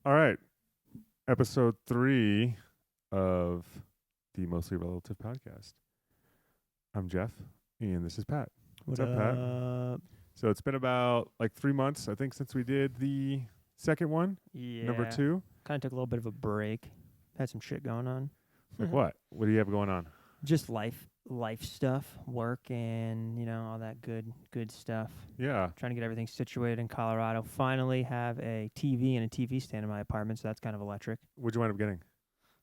All right. Episode 3 of the Mostly Relative podcast. I'm Jeff, and this is Pat. What's up, Pat? So it's been about like 3 months, I think, since we did the second one, number Yeah. 2. Kind of took a little bit of a break. Had some shit going on. Like what? What do you have going on? Just life stuff, work, and all that good stuff. Yeah. Trying to get everything situated in Colorado. Finally have a TV and a TV stand in my apartment, so that's kind of electric. What'd you wind up getting?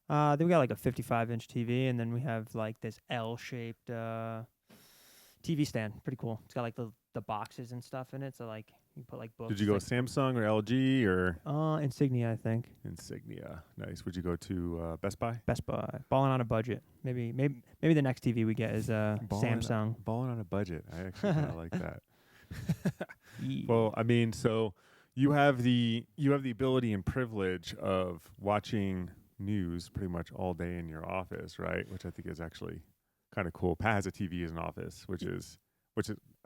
Then we got like a 55-inch TV, and then we have like this L-shaped TV stand. Pretty cool. It's got like the boxes and stuff in it, so like you put like books. Did you go like, Samsung or LG or Insignia, I think. Insignia? Nice. Would you go to Best Buy? Best Buy. Balling on a budget. Maybe the next TV we get is Samsung. Balling on a budget. I actually kind of like that. Yeah. Well, I mean, so you have the ability and privilege of watching news pretty much all day in your office, right? Which I think is actually kind of cool. Pat has a TV in office, which is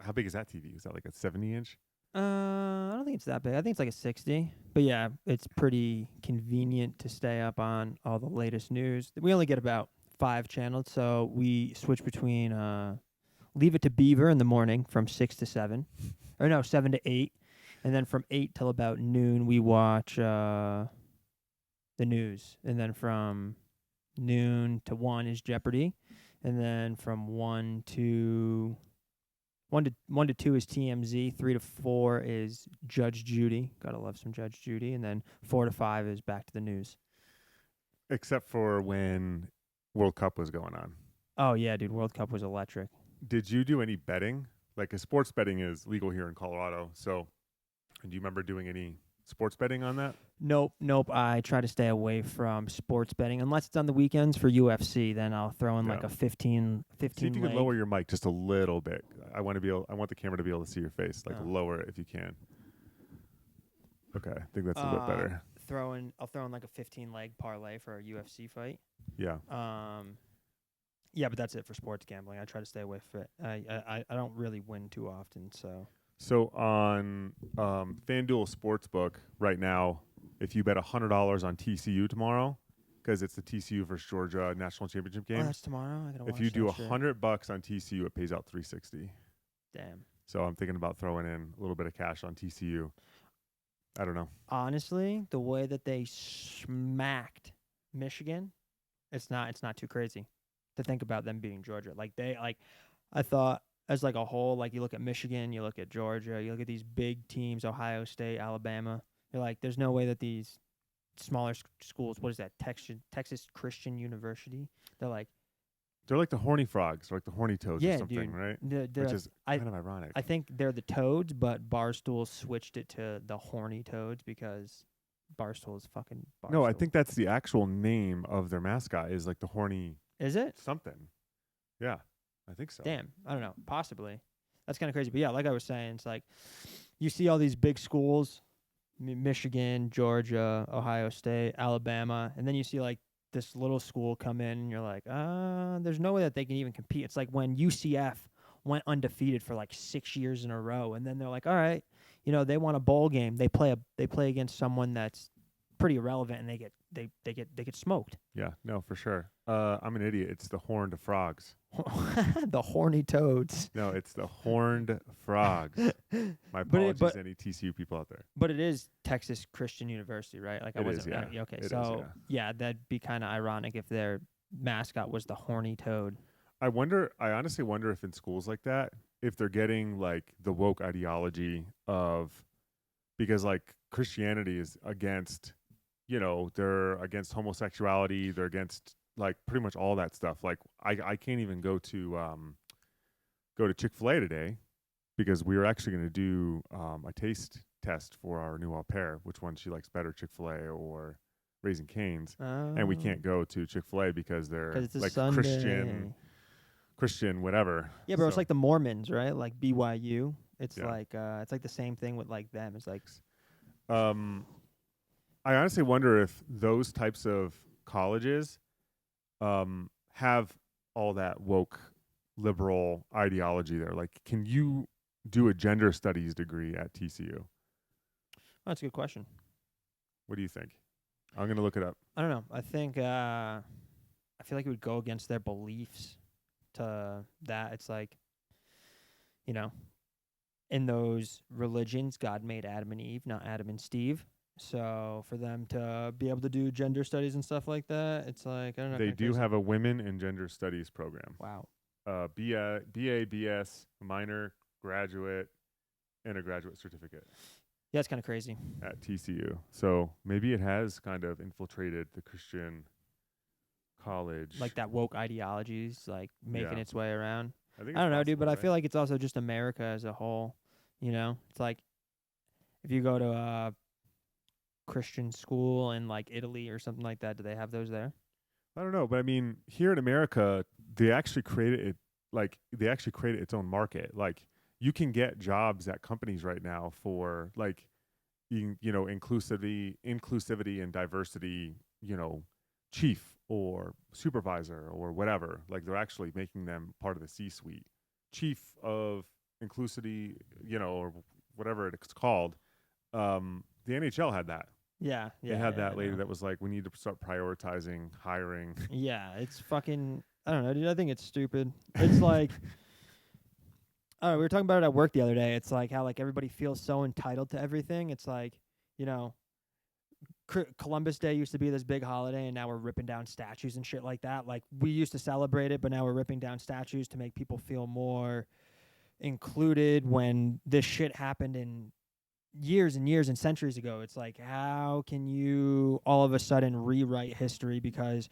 how big is that TV? Is that like a 70-inch? I don't think it's that big. I think it's like a 60. But yeah, it's pretty convenient to stay up on all the latest news. We only get about 5 channels, so we switch between Leave It to Beaver in the morning from 6 to 7. Or no, 7 to 8. And then from 8 till about noon, we watch the news. And then from noon to 1 is Jeopardy. And then from 1 to 2 is TMZ. 3 to 4 is Judge Judy. Gotta love some Judge Judy. And then 4 to 5 is back to the news. Except for when World Cup was going on. Oh yeah, dude, World Cup was electric. Did you do any betting? Like, sports betting is legal here in Colorado. So, do you remember doing any sports betting on that? Nope. I try to stay away from sports betting unless it's on the weekends for UFC. Then I'll throw in like a 15 See if you leg. can lower your mic just a little bit. I want the camera to be able to see your face. Like, lower it if you can. Okay, I think that's a bit better. I'll throw in like a 15 leg parlay for a UFC fight. Yeah. Yeah, but that's it for sports gambling. I try to stay away from it. I don't really win too often, so. So on FanDuel Sportsbook right now, if you bet $100 on TCU tomorrow, because it's the TCU versus Georgia national championship game. Oh, that's tomorrow. I gotta watch if you do that shit. $100 on TCU, it pays out $360. Damn. So I'm thinking about throwing in a little bit of cash on TCU. I don't know. Honestly, the way that they smacked Michigan, it's not too crazy to think about them beating Georgia. I thought as like a whole, like you look at Michigan, you look at Georgia, you look at these big teams, Ohio State, Alabama. You're like, there's no way that these smaller schools, what is that, Texas Christian University? They're like the horny frogs, or like the horny toads or something, dude, right? Which is kind of ironic. I think they're the toads, but Barstool switched it to the horny toads because Barstool is fucking Barstool. No, I think that's the actual name of their mascot is like the horny. Is it? Something. Yeah, I think so. Damn, I don't know. Possibly. That's kind of crazy. But yeah, like I was saying, it's like you see all these big schools, Michigan, Georgia, Ohio State, Alabama, and then you see like this little school come in and you're like, there's no way that they can even compete. It's like when UCF went undefeated for like 6 years in a row, and then they're like, all right, they won a bowl game. They play against someone that's pretty irrelevant, and they get smoked. Yeah, no, for sure. I'm an idiot. It's the horned frogs. The horny toads. No, it's the horned frogs. My apologies to any TCU people out there. But it is Texas Christian University, right? Like it is, yeah. Okay, it so is, yeah, that'd be kind of ironic if their mascot was the horny toad. I honestly wonder if in schools like that, if they're getting like the woke ideology of, because like Christianity is against, they're against homosexuality, they're against like pretty much all that stuff. Like I can't even go to Chick-fil-A today because we were actually going to do a taste test for our new au pair, which one she likes better, Chick-fil-A or Raising Cane's. And we can't go to Chick-fil-A because they're like Christian whatever. Yeah, bro, it's like the Mormons, right? Like BYU. It's like the same thing with like them. It's like I honestly wonder if those types of colleges have all that woke liberal ideology there. Like, can you do a gender studies degree at TCU? That's a good question. What do you think? I'm gonna look it up. I don't know. I think I feel like it would go against their beliefs to that. It's like, you know, in those religions, God made Adam and Eve, not Adam and Steve. So for them to be able to do gender studies and stuff like that, it's like, I don't know. They kinda do crazy. have a women and gender studies program. Wow. BA, BS, minor, graduate, and a graduate certificate Yeah, it's kind of crazy. at TCU. So maybe it has kind of infiltrated the Christian college. Like that woke ideology's like making Yeah. its way around. I think I don't know, it's dude, but possible, I right? feel like it's also just America as a whole. You know, it's like if you go to a Christian school in like Italy or something like that, do they have those there? I don't know, but I mean, here in America, they actually created it. Like they actually created its own market. Like you can get jobs at companies right now for like, inclusivity and diversity. Chief or supervisor or whatever. Like they're actually making them part of the C-suite. Chief of inclusivity, or whatever it's called. The NHL had that. Yeah, They yeah, had yeah, that I lady know. that was like, we need to start prioritizing hiring. Yeah, it's fucking. I don't know, dude. I think it's stupid. It's like, I don't know, we were talking about it at work the other day. It's like how like everybody feels so entitled to everything. It's like, you know, Columbus Day used to be this big holiday, and now we're ripping down statues and shit like that. Like we used to celebrate it, but now we're ripping down statues to make people feel more included. When this shit happened in years and years and centuries ago, it's like, how can you all of a sudden rewrite history because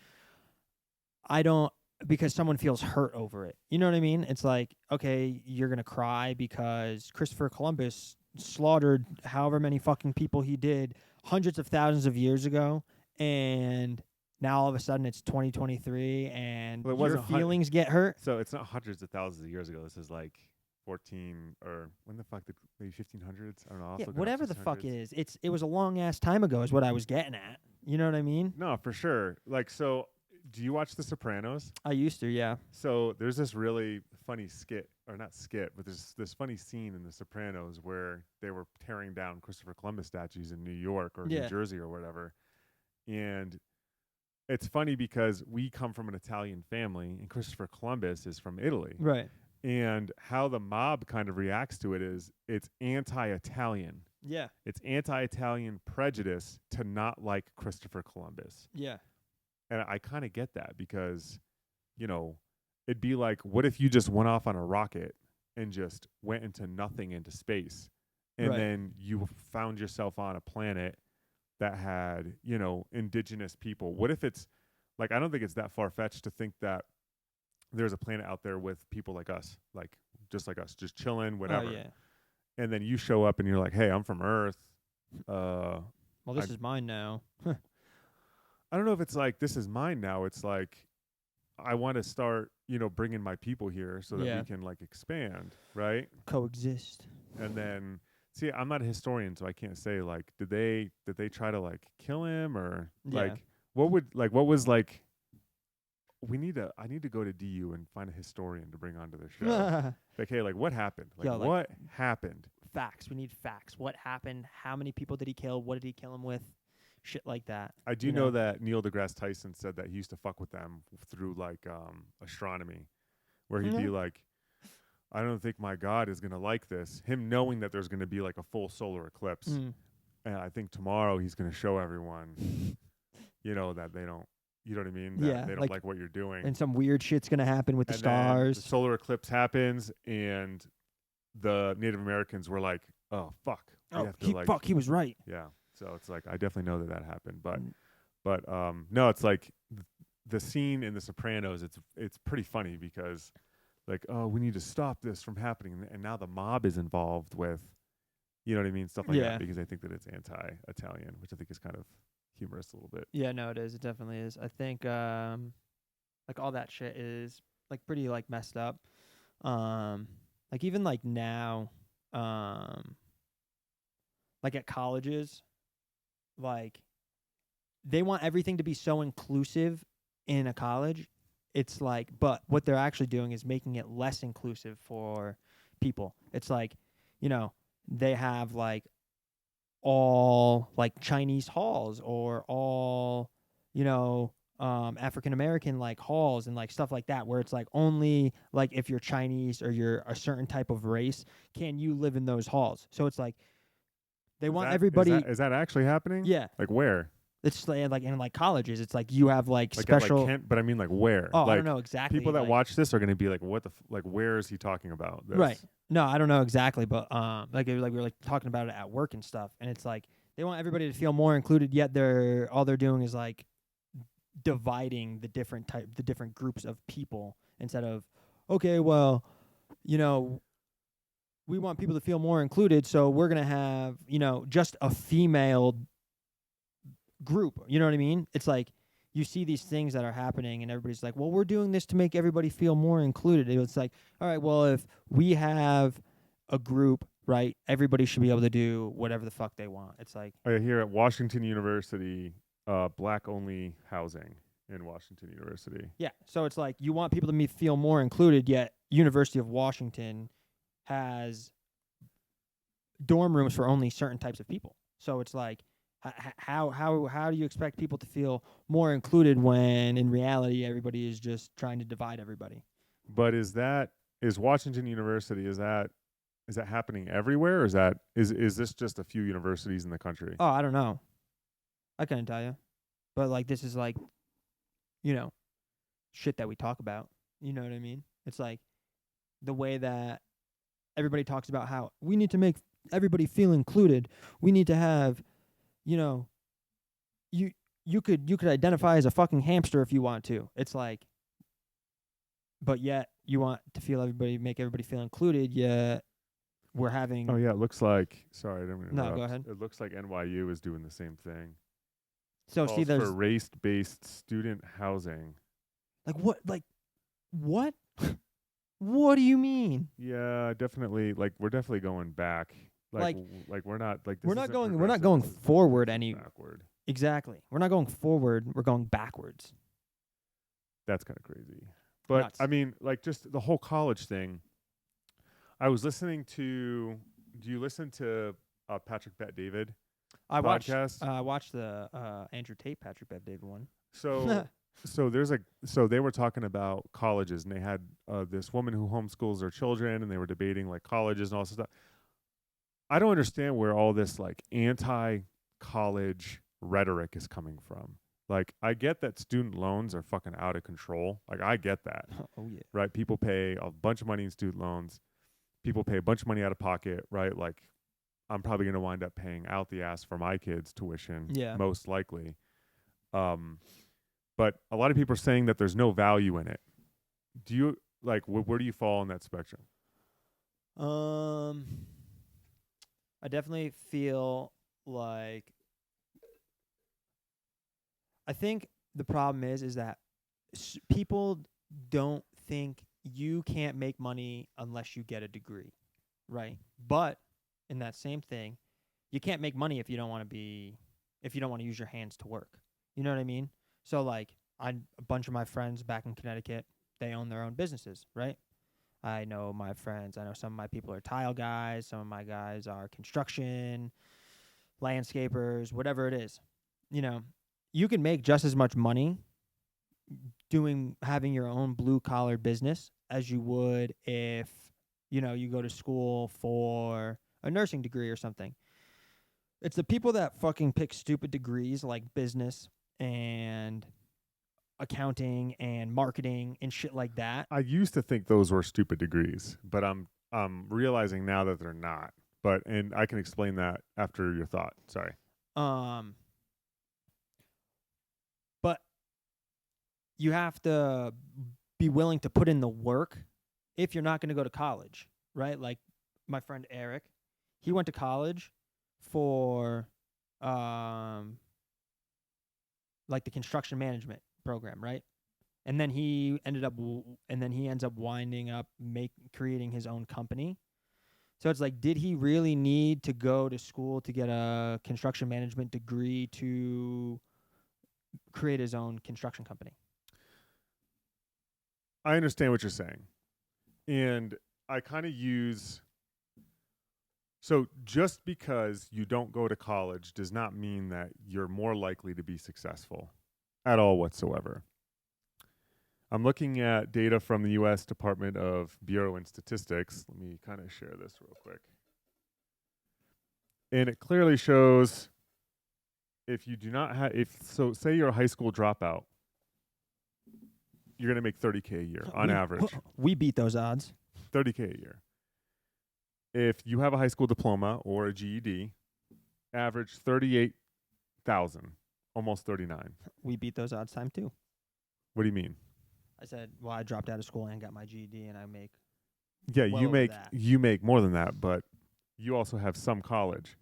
I don't because someone feels hurt over it. You know what I mean? It's like, okay, you're going to cry because Christopher Columbus slaughtered however many fucking people he did hundreds of thousands of years ago, and now all of a sudden it's 2023 and Well, it your wasn't feelings get hurt. so it's not hundreds of thousands of years ago. This is like 14 or when the fuck did maybe 1500s? I don't know. Yeah, Also whatever the fuck it is. It was a long ass time ago is what I was getting at. You know what I mean? No, for sure. Like, so do you watch The Sopranos? I used to, yeah. So there's this really funny skit, or not skit, but there's this funny scene in The Sopranos where they were tearing down Christopher Columbus statues in New York or New Yeah. Jersey or whatever. And it's funny because we come from an Italian family and Christopher Columbus is from Italy. Right. And how the mob kind of reacts to it is it's anti-Italian. Yeah. It's anti-Italian prejudice to not like Christopher Columbus. Yeah. And I kind of get that because, it'd be like, what if you just went off on a rocket and just went into nothing, into space, and Right. then you found yourself on a planet that had, indigenous people? What if it's like, I don't think it's that far-fetched to think that there's a planet out there with people like us, like just like us, just chilling, whatever. Oh, yeah. And then you show up and you're like, hey, I'm from Earth. Well, this I- is mine now. I don't know if it's like, this is mine now. It's like, I want to start, bringing my people here so that Yeah. we can like expand, right? Coexist. And then, see, I'm not a historian, so I can't say like, did they try to like kill him or Yeah. like, what was like? I need to go to DU and find a historian to bring onto the show. Like, hey, like what happened? Like, Yo, like- what happened? Facts. We need facts. What happened? How many people did he kill? What did he kill him with? Shit like that. I do know that Neil deGrasse Tyson said that he used to fuck with them through like astronomy, where he'd be like, I don't think my God is going to like this. Him knowing that there's going to be like a full solar eclipse. Mm. And I think tomorrow he's going to show everyone, that they don't, you know what I mean? That Yeah, they don't like what you're doing. And some weird shit's gonna happen with the And then stars. the solar eclipse happens and the Native Americans were like, oh, fuck. We have to, he was right. Yeah. So it's like, I definitely know that happened. But Mm. no, it's like the scene in The Sopranos, it's pretty funny because like, oh, we need to stop this from happening. And now the mob is involved with, you know what I mean? Stuff like Yeah. that because I think that it's anti-Italian, which I think is kind of humorous a little bit. Yeah, no, it is. It definitely is. I think like all that shit is like pretty like messed up. Like even like now, like at colleges, like they want everything to be so inclusive in a college. It's like, but what they're actually doing is making it less inclusive for people. It's like, they have like all like Chinese halls or all, you know, African American like halls and like stuff like that, where it's like only like if you're Chinese or you're a certain type of race, can you live in those halls. So it's like they Is want that is everybody. that is that actually happening? Yeah, Like where? it's like in like colleges, it's like you have like Like at like special. Kent, but I mean like where? Oh, I don't Like know exactly. people that Like watch this are going to be like, what the like? Where is he talking about right. this? No, I don't know exactly, but like we were like talking about it at work and stuff, and it's like they want everybody to feel more included, yet they're doing is like dividing the different groups of people instead of okay, well, you know, we want people to feel more included, so we're gonna have just a female group. You know what I mean? It's like you see these things that are happening, and everybody's like, well, we're doing this to make everybody feel more included. It's like, all right, well, if we have a group, right, everybody should be able to do whatever the fuck they want. It's like, Here at Washington University, black only housing in Washington University. yeah. So it's like you want people to feel more included, yet University of Washington has dorm rooms for only certain types of people. So it's like, how do you expect people to feel more included when in reality everybody is just trying to divide everybody? But is Washington University is that happening everywhere, or is this just a few universities in the country? Oh, I don't know. I couldn't tell you, but like this is like you know shit that we talk about. You know what I mean? It's like the way that everybody talks about how we need to make everybody feel included. We need to have, you know, you you could identify as a fucking hamster if you want to. It's like, but yet you want to make everybody feel included. Yet we're having. Oh yeah, it looks like. Sorry, I didn't mean to No, interrupt. go ahead. It looks like NYU is doing the same thing. So see, Calls there's for race-based student housing. like what? What do you mean? Yeah, definitely. Like we're definitely going back. Like, Like we're not like this we're not isn't going. We're not progressive, going this is forward this is any. backward. Exactly. We're not going forward. We're going backwards. That's kind of crazy. But Nuts. I mean, like just the whole college thing. I was listening to. Do you listen to Patrick Bet David I podcast? watched the Andrew Tate Patrick Bet David one. So so they were talking about colleges, and they had this woman who homeschools her children, and they were debating like colleges and all this stuff. I don't understand where all this like anti-college rhetoric is coming from. Like I get that student loans are fucking out of control. Like I get that. Oh yeah. Right? People pay a bunch of money in student loans. People pay a bunch of money out of pocket, right? Like I'm probably going to wind up paying out the ass for my kids' tuition, Yeah. most likely. But a lot of people are saying that there's no value in it. Do you like where do you fall on that spectrum? I definitely feel like I think the problem is that people don't think you can't make money unless you get a degree, right? But in that same thing, you can't make money if you don't want to use your hands to work. You know what I mean? So like a bunch of my friends back in Connecticut, they own their own businesses, right? I know my friends. I know some of my people are tile guys. Some of my guys are construction, landscapers, whatever it is. You know, you can make just as much money having your own blue collar business as you would if, you go to school for a nursing degree or something. It's the people that fucking pick stupid degrees like business and accounting and marketing and shit like that. I used to think those were stupid degrees, but I'm realizing now that they're not. And I can explain that after your thought. Sorry. But you have to be willing to put in the work if you're not going to go to college, right? Like my friend Eric, he went to college for like the construction management program, right? And then he ends up winding up creating his own company. So it's like, did he really need to go to school to get a construction management degree to create his own construction company? I understand what you're saying. And I kind of use So just because you don't go to college does not mean that you're more likely to be successful at all whatsoever. I'm looking at data from the U.S. Department of Bureau and Statistics. Let me kind of share this real quick. And it clearly shows if you do not have, say you're a high school dropout, you're going to make $30K a year on average. We beat those odds. $30K a year. If you have a high school diploma or a GED, average 38,000, almost 39. We beat those odds time too. What do you mean? I said, well, I dropped out of school and got my GED, and I make you make more than that, but you also have some college,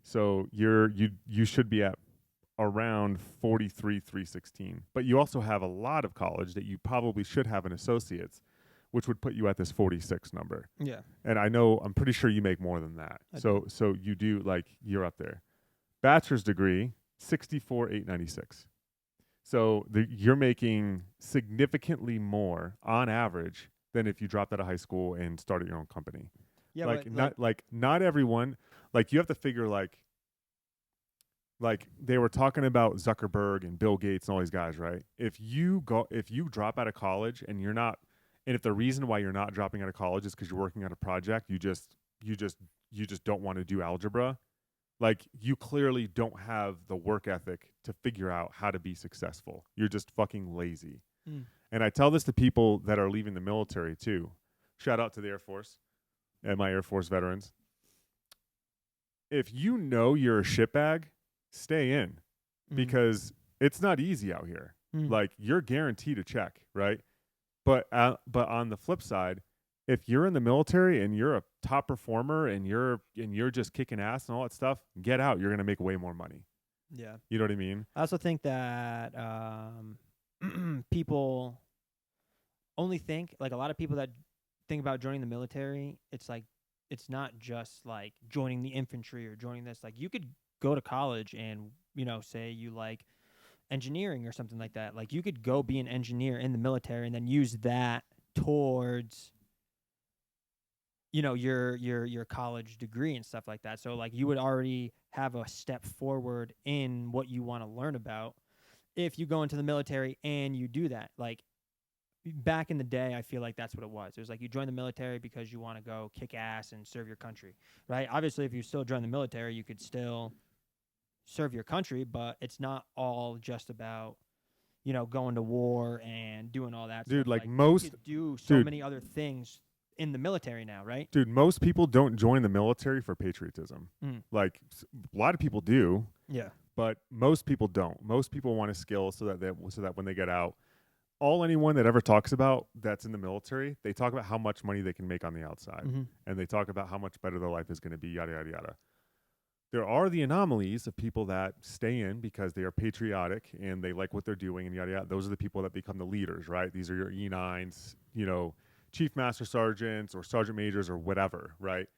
so you should be at around 43,316. But you also have a lot of college that you probably should have an associate's, which would put you at this 46 number. Yeah. And I'm pretty sure you make more than that. So you do, like, you're up there. Bachelor's degree, 64,896. So you're making significantly more on average than if you dropped out of high school and started your own company. Yeah, not everyone, like, you have to figure, like they were talking about Zuckerberg and Bill Gates and all these guys, right? If you drop out of college and you're not, and if the reason why you're not dropping out of college is because you're working on a project, you just don't want to do algebra. Like, you clearly don't have the work ethic to figure out how to be successful. You're just fucking lazy. Mm. And I tell this to people that are leaving the military too. Shout out to the Air Force and my Air Force veterans. If you know you're a shitbag, stay in, because it's not easy out here. Like, you're guaranteed a check, right? But on the flip side, if you're in the military and you're a top performer and you're just kicking ass and all that stuff, get out. You're going to make way more money. Yeah. You know what I mean? I also think that people only think, like, a lot of people that think about joining the military, it's like, it's not just like joining the infantry or joining this. Like, you could go to college and, say you like engineering or something like that. Like, you could go be an engineer in the military and then use that towards your college degree and stuff like that. So, like, you would already have a step forward in what you want to learn about if you go into the military and you do that. Like, back in the day, I feel like that's what it was. It was like you join the military because you want to go kick ass and serve your country, right? Obviously, if you still join the military, you could still serve your country, but it's not all just about, going to war and doing all that Dude, stuff. like, you could do so many other things in the military now, right? Dude, most people don't join the military for patriotism. Like, a lot of people do. Yeah. But most people don't. Most people want a skill so that when they get out, all anyone that ever talks about that's in the military, they talk about how much money they can make on the outside. And they talk about how much better their life is going to be, yada, yada, yada. There are the anomalies of people that stay in because they are patriotic and they like what they're doing and yada, yada. Those are the people that become the leaders, right? These are your E9s, Chief Master Sergeants or Sergeant Majors or whatever, right?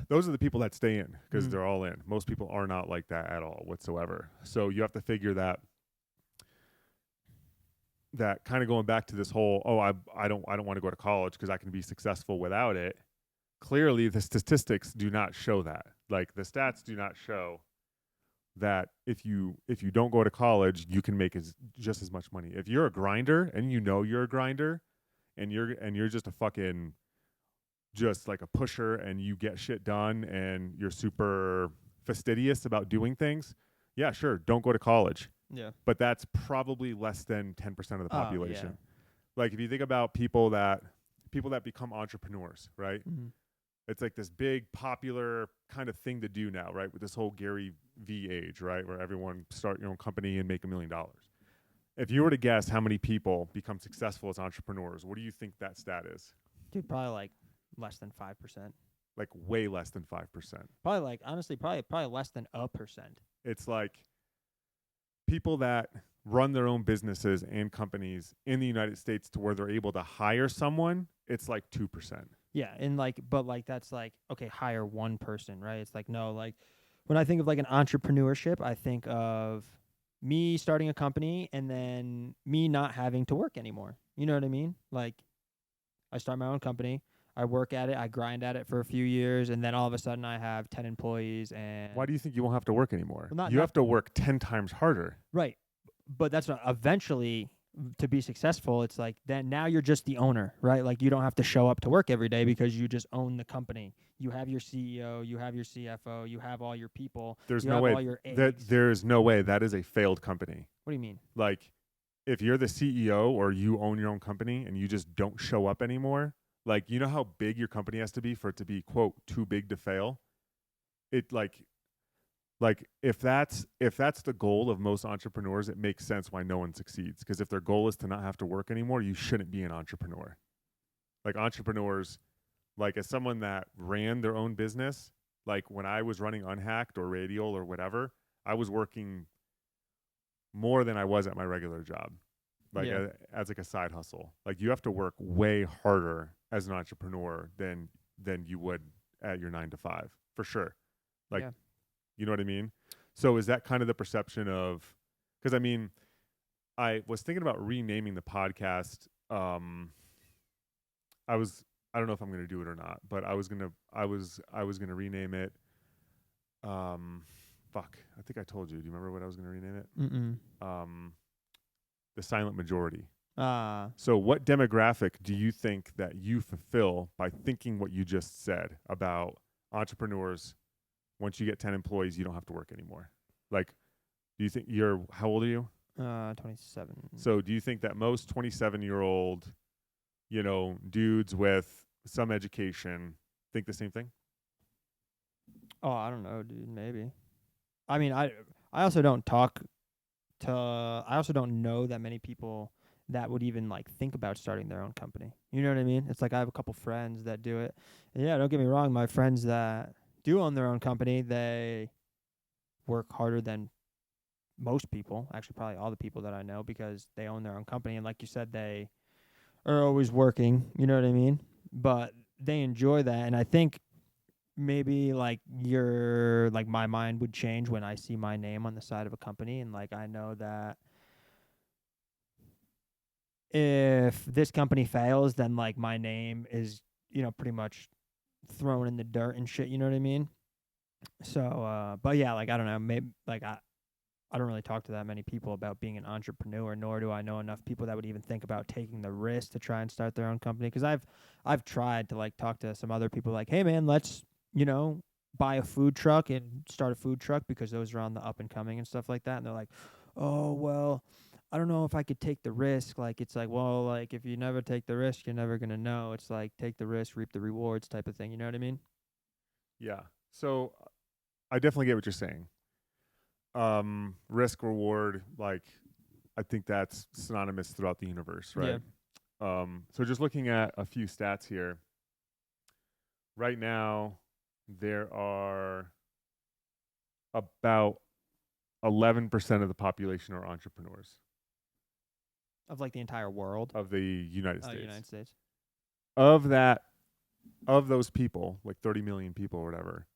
Those are the people that stay in because they're all in. Most people are not like that at all whatsoever. So you have to figure that kind of going back to this whole, I don't want to go to college because I can be successful without it. Clearly, the statistics do not show that. Like, the stats do not show that if you don't go to college, you can make just as much money. If you're a grinder and you're a grinder and you're just a fucking, just like a pusher and you get shit done and you're super fastidious about doing things, yeah, sure, don't go to college. Yeah. But that's probably less than 10% of the population. Yeah. Like, if you think about people that become entrepreneurs, right? It's like this big popular kind of thing to do now, right? With this whole Gary V age, right? Where everyone start your own company and make $1 million. If you were to guess how many people become successful as entrepreneurs, what do you think that stat is? Dude, probably like less than 5%. Like, way less than 5%. Probably, like, honestly, probably less than 1%. It's like people that run their own businesses and companies in the United States to where they're able to hire someone, it's like 2%. Yeah, and but that's like, okay, hire one person, right? It's like, no, like, when I think of like an entrepreneurship, I think of me starting a company and then me not having to work anymore. You know what I mean? Like, I start my own company. I work at it, I grind at it for a few years, and then all of a sudden I have 10 employees and Why do you think you won't have to work anymore? Well, not You not have to work 10 times harder. right. But that's not eventually to be successful, it's like then now you're just the owner, right? Like you don't have to show up to work every day because you just own the company. You have your CEO, you have your CFO, you have all your people, There's you no have way all your eggs. that there's no way that is a failed company. What do you mean? Like if you're the CEO or you own your own company and you just don't show up anymore, like you know how big your company has to be for it to be quote too big to fail? It like if that's the goal of most entrepreneurs, it makes sense why no one succeeds. Because if their goal is to not have to work anymore, you shouldn't be an entrepreneur. Like entrepreneurs, like as someone that ran their own business, like when I was running Unhacked or Radial or whatever, I was working more than I was at my regular job, like Yeah. as like a side hustle. Like you have to work way harder as an entrepreneur than you would at your 9 to 5 for sure. Like, Yeah. you know what I mean? So is that kind of the perception of? Because I mean, I was thinking about renaming the podcast. I don't know if I'm going to do it or not, but I was going to rename it. Fuck, I think I told you. Do you remember what I was going to rename it? The Silent Majority. So what demographic do you think that you fulfill by thinking what you just said about entrepreneurs? Once you get 10 employees, you don't have to work anymore. Like, do you think how old are you? 27. So do you think that most 27-year-old, dudes with some education think the same thing? Oh, I don't know, dude. Maybe. I mean, I also don't talk to. I also don't know that many people that would even like think about starting their own company. You know what I mean? It's like I have a couple friends that do it. And yeah, don't get me wrong. My friends that do own their own company, they work harder than most people. Actually, probably all the people that I know because they own their own company. And like you said, they are always working. You know what I mean? But they enjoy that, and I think maybe like my mind would change when I see my name on the side of a company, and like I know that if this company fails, then like my name is pretty much thrown in the dirt and shit. You know what I mean? So, but yeah, like I don't know, maybe like I don't really talk to that many people about being an entrepreneur, nor do I know enough people that would even think about taking the risk to try and start their own company. Because I've tried to like talk to some other people, like, hey man, let's buy a food truck and start a food truck because those are on the up and coming and stuff like that. And they're like, oh well, I don't know if I could take the risk. Like it's like, well, like if you never take the risk, you're never gonna know. It's like take the risk, reap the rewards type of thing. You know what I mean? Yeah. So I definitely get what you're saying. Risk reward, like I think that's synonymous throughout the universe, right? Yeah. So just looking at a few stats here. Right now, there are about 11% of the population are entrepreneurs Of like the entire world. of the United States. United States. Of those people, like 30 million people or whatever,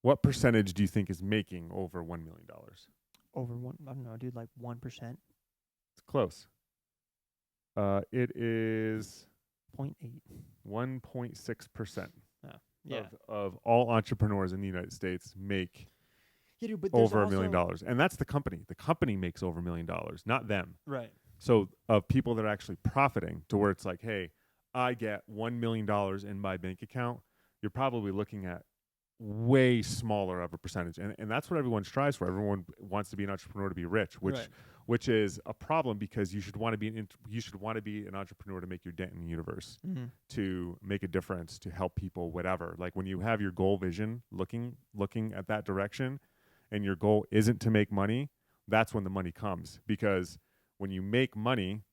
what percentage do you think is making over $1 million? Over one, I don't know, dude, like 1%. It's close. It is 0.8. 1.6% Yeah. of all entrepreneurs in the United States make Yeah, dude, but over $1 million. And that's the company. The company makes over $1 million, not them. Right. So of people that are actually profiting to where it's like, hey, I get $1 million in my bank account, you're probably looking at way smaller of a percentage. And that's what everyone strives for. Everyone wants to be an entrepreneur to be rich, which is a problem because you should want to be an entrepreneur to make your dent in the universe, to make a difference, to help people, whatever. Like when you have your goal vision looking at that direction and your goal isn't to make money, that's when the money comes. Because when you make money,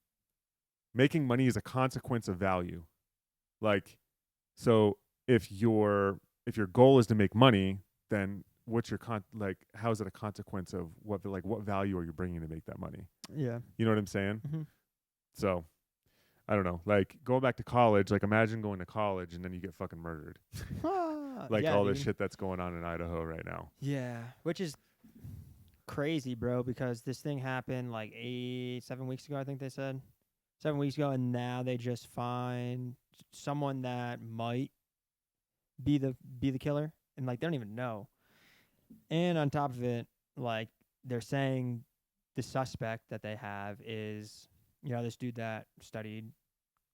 making money is a consequence of value. Like, so if your goal is to make money, then what's your how is it a consequence of what value are you bringing to make that money? Yeah. You know what I'm saying? Mm-hmm. So I don't know. Like going back to college, like imagine going to college and then you get fucking murdered. Like yeah, all dude. this shit that's going on in Idaho right now. Yeah, which is crazy, bro, because this thing happened like 7 weeks ago, I think they said. 7 weeks ago, and now they just fined someone that might be the killer, and like they don't even know. And on top of it, like they're saying the suspect that they have is, this dude that studied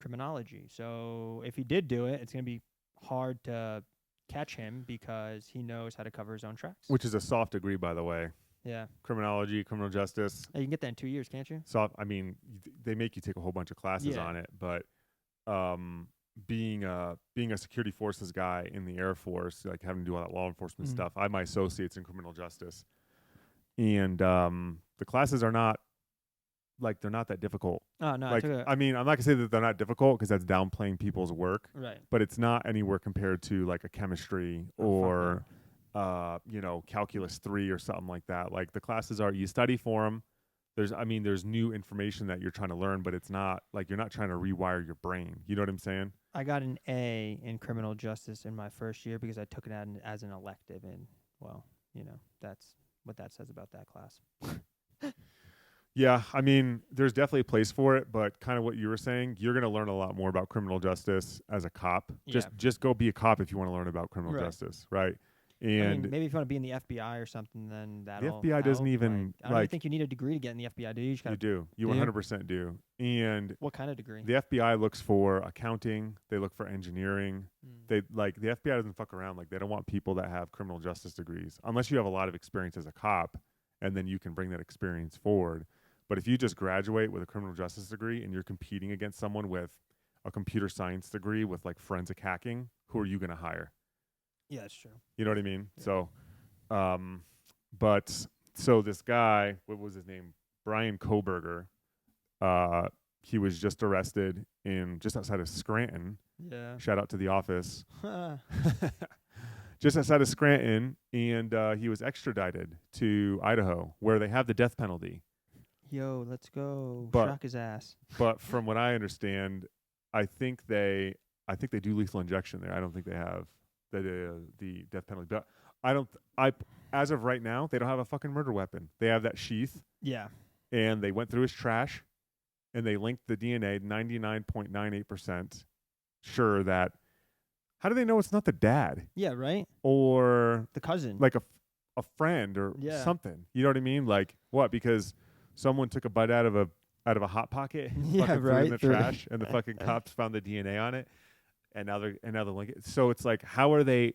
criminology. So if he did do it, it's going to be hard to catch him because he knows how to cover his own tracks. Which is a soft degree, by the way. Yeah. Criminology, criminal justice. You can get that in 2 years, can't you? Soft. I mean, they make you take a whole bunch of classes on it, but being a security forces guy in the Air Force, like having to do all that law enforcement stuff, I have my associates in criminal justice, and the classes are not like they're not that difficult. Oh no! Like I mean, I'm not gonna say that they're not difficult because that's downplaying people's work, right? But it's not anywhere compared to like a chemistry or calculus 3 or something like that. Like the classes are, you study for them. There's new information that you're trying to learn, but it's not like you're not trying to rewire your brain. You know what I'm saying? I got an A in criminal justice in my first year because I took it as an elective, and that's what that says about that class. Yeah, I mean, there's definitely a place for it, but kind of what you were saying, you're going to learn a lot more about criminal justice as a cop. Just go be a cop if you want to learn about criminal justice, right? And maybe if you want to be in the FBI or something, then that'll the FBI doesn't even I don't even think you need a degree to get in the FBI, do you? You do. You 100% do. And what kind of degree? The FBI looks for accounting. They look for engineering. The FBI doesn't fuck around. Like they don't want people that have criminal justice degrees unless you have a lot of experience as a cop, and then you can bring that experience forward. But if you just graduate with a criminal justice degree and you're competing against someone with a computer science degree with like forensic hacking, who are you going to hire? Yeah, that's true. You know what I mean? Yeah. So this guy, what was his name? Brian Koberger. He was just arrested just outside of Scranton. Yeah. Shout out to The Office. Just outside of Scranton, and he was extradited to Idaho, where they have the death penalty. Yo, let's go. Shock his ass. But from what I understand, I think they do lethal injection there. I don't think they have the death penalty. But as of right now, they don't have a fucking murder weapon. They have that sheath. Yeah. And they went through his trash, and they linked the DNA 99.98% sure that. How do they know it's not the dad? Yeah, right. Or the cousin, like a friend or something. You know what I mean? Like what? Because someone took a bite out of a hot pocket, yeah, fucking right, threw it in the trash, and the fucking cops found the DNA on it, and now they're linking it. So it's like, how are they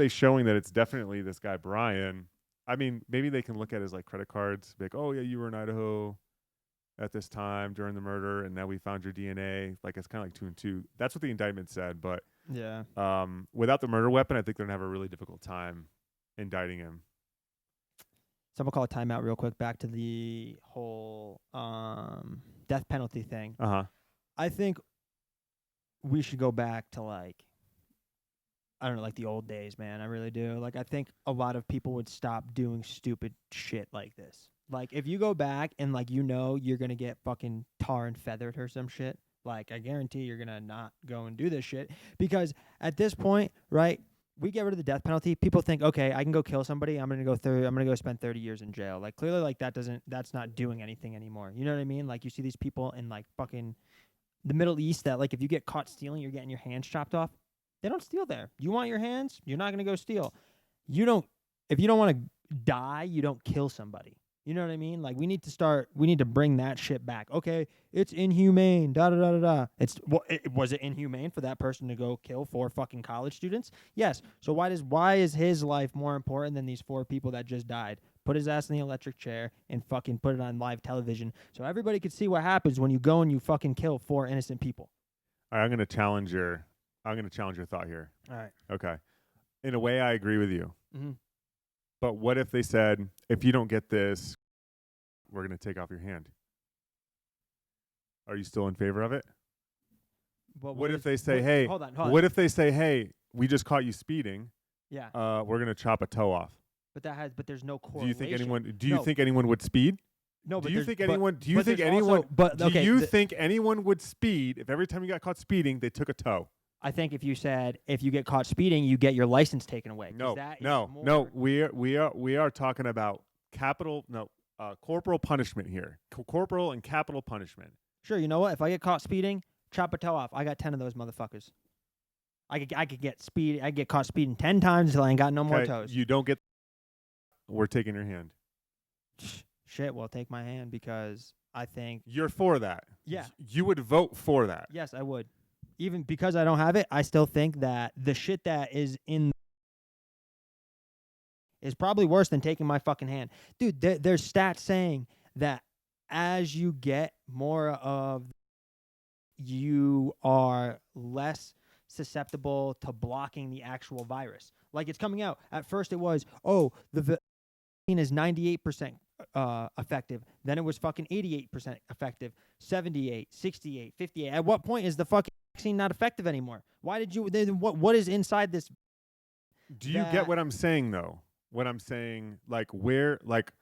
showing that it's definitely this guy Brian? I mean, maybe they can look at his like credit cards, be like, oh yeah, you were in Idaho at this time during the murder, and now we found your DNA. Like it's kind of like 2 and 2. That's what the indictment said, but yeah, without the murder weapon, I think they're gonna have a really difficult time indicting him. So I'm gonna call a timeout real quick. Back to the whole death penalty thing. I think we should go back to like the old days, man. I really do. Like I think a lot of people would stop doing stupid shit like this. Like if you go back and like you're gonna get fucking tar and feathered or some shit. Like I guarantee you're gonna not go and do this shit because at this point, right? We get rid of the death penalty. People think, okay, I can go kill somebody. I'm gonna go spend 30 years in jail. Like clearly, like that's not doing anything anymore. You know what I mean? Like you see these people in like fucking the Middle East that like if you get caught stealing, you're getting your hands chopped off. They don't steal there. You want your hands? You're not gonna go steal. If you don't want to die, you don't kill somebody. You know what I mean? Like we need to bring that shit back. Okay, it's inhumane. Was it inhumane for that person to go kill 4 fucking college students? Yes. So why is his life more important than these 4 people that just died? Put his ass in the electric chair and fucking put it on live television so everybody could see what happens when you go and you fucking kill 4 innocent people. All right, I'm gonna challenge your thought here. All right. Okay. In a way, I agree with you. Mm-hmm. But what if they said, if you don't get this, we're going to take off your hand? Are you still in favor of it? Well, what if they say, hey, hold on. What if they say, hey, we just caught you speeding. Yeah. We're going to chop a toe off. But there's no correlation. Do you think anyone would speed? No, but do you think anyone would speed if every time you got caught speeding, they took a tow? I think if you get caught speeding, you get your license taken away. No. We are talking about corporal punishment here. Corporal and capital punishment. Sure. You know what? If I get caught speeding, chop a toe off. I got 10 of those motherfuckers. I could get caught speeding 10 times until I ain't got no more toes. You don't get. We're taking your hand. Shit, well, take my hand because I think You're for that. Yeah. You would vote for that. Yes, I would. Even because I don't have it, I still think that the shit that is in is probably worse than taking my fucking hand. Dude, there's stats saying that as you get more of, you are less susceptible to blocking the actual virus. Like, it's coming out. At first it was, the vaccine is 98% effective. Then it was fucking 88% effective, 78, 68, 58. At what point is the fucking vaccine not effective anymore? Why did you, what is inside this? Do you get what I'm saying, though? What I'm saying, like, where, like,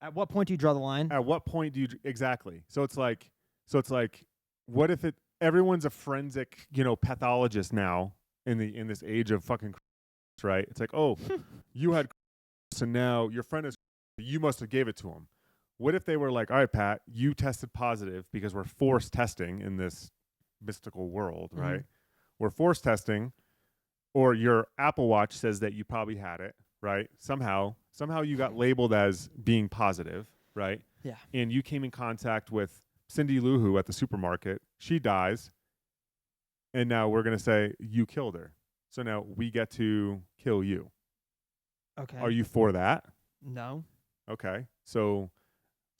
at what point do you draw the line? At what point do you, exactly. So it's like, what if everyone's a forensic, pathologist now in this age of fucking, right? It's like, oh, you had, and now your friend is, you must have gave it to him. What if they were like, all right, Pat, you tested positive because we're forced testing in this mystical world, right? We're forced testing, or your Apple Watch says that you probably had it, right? Somehow you got labeled as being positive, right? Yeah. And you came in contact with Cindy Lou Who at the supermarket. She dies. And now we're going to say you killed her. So now we get to kill you. Okay. Are you for that? No. Okay. So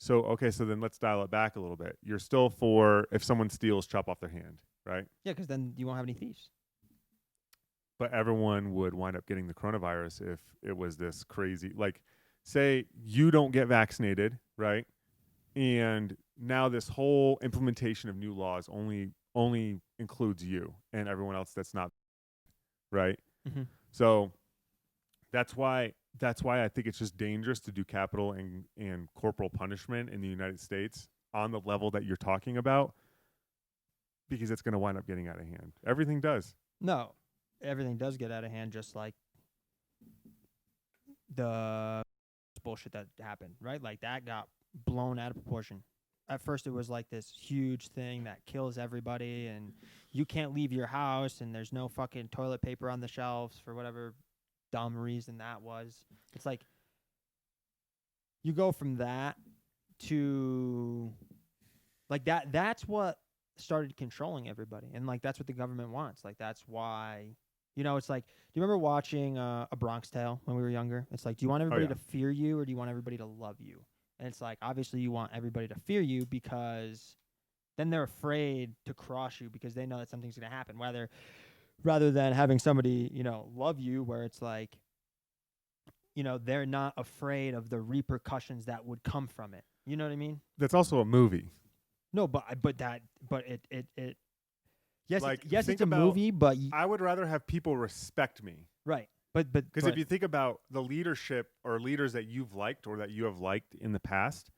then let's dial it back a little bit. You're still for if someone steals, chop off their hand, right? Yeah, because then you won't have any thieves. But everyone would wind up getting the coronavirus if it was this crazy. Like, say you don't get vaccinated, right? And now this whole implementation of new laws only includes you and everyone else that's not, right? Mm-hmm. So that's why I think it's just dangerous to do capital and corporal punishment in the United States on the level that you're talking about, because it's going to wind up getting out of hand. Everything does. No, everything does get out of hand, just like the bullshit that happened, right? Like, that got blown out of proportion. At first, it was like this huge thing that kills everybody, and you can't leave your house, and there's no fucking toilet paper on the shelves for whatever dumb reason that was. It's like you go from that to like that's what started controlling everybody, and like that's what the government wants. Like, that's why, it's like, do you remember watching a Bronx Tale when we were younger? It's like, do you want everybody to fear you, or do you want everybody to love you? And it's like, obviously you want everybody to fear you, because then they're afraid to cross you because they know that something's going to happen. Rather than having somebody, love you, where it's like, they're not afraid of the repercussions that would come from it. You know what I mean? That's also a movie. No, it yes, like, it's a movie, but I would rather have people respect me. Right. But because if you think about the leadership or leaders that you've liked or that you have liked in the past,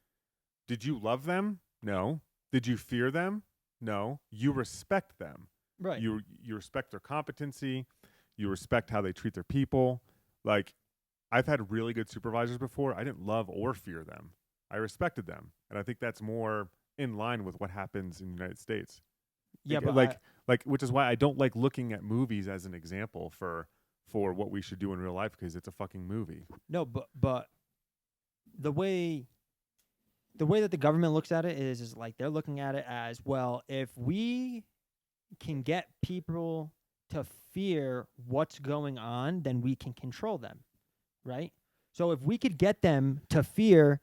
did you love them? No. Did you fear them? No. You respect them. Right. You respect their competency. You respect how they treat their people. Like, I've had really good supervisors before. I didn't love or fear them. I respected them. And I think that's more in line with what happens in the United States. Yeah, but like which is why I don't like looking at movies as an example for what we should do in real life, because it's a fucking movie. No, but the way that the government looks at it is like they're looking at it as, well, if we can get people to fear what's going on, then we can control them, right? So if we could get them to fear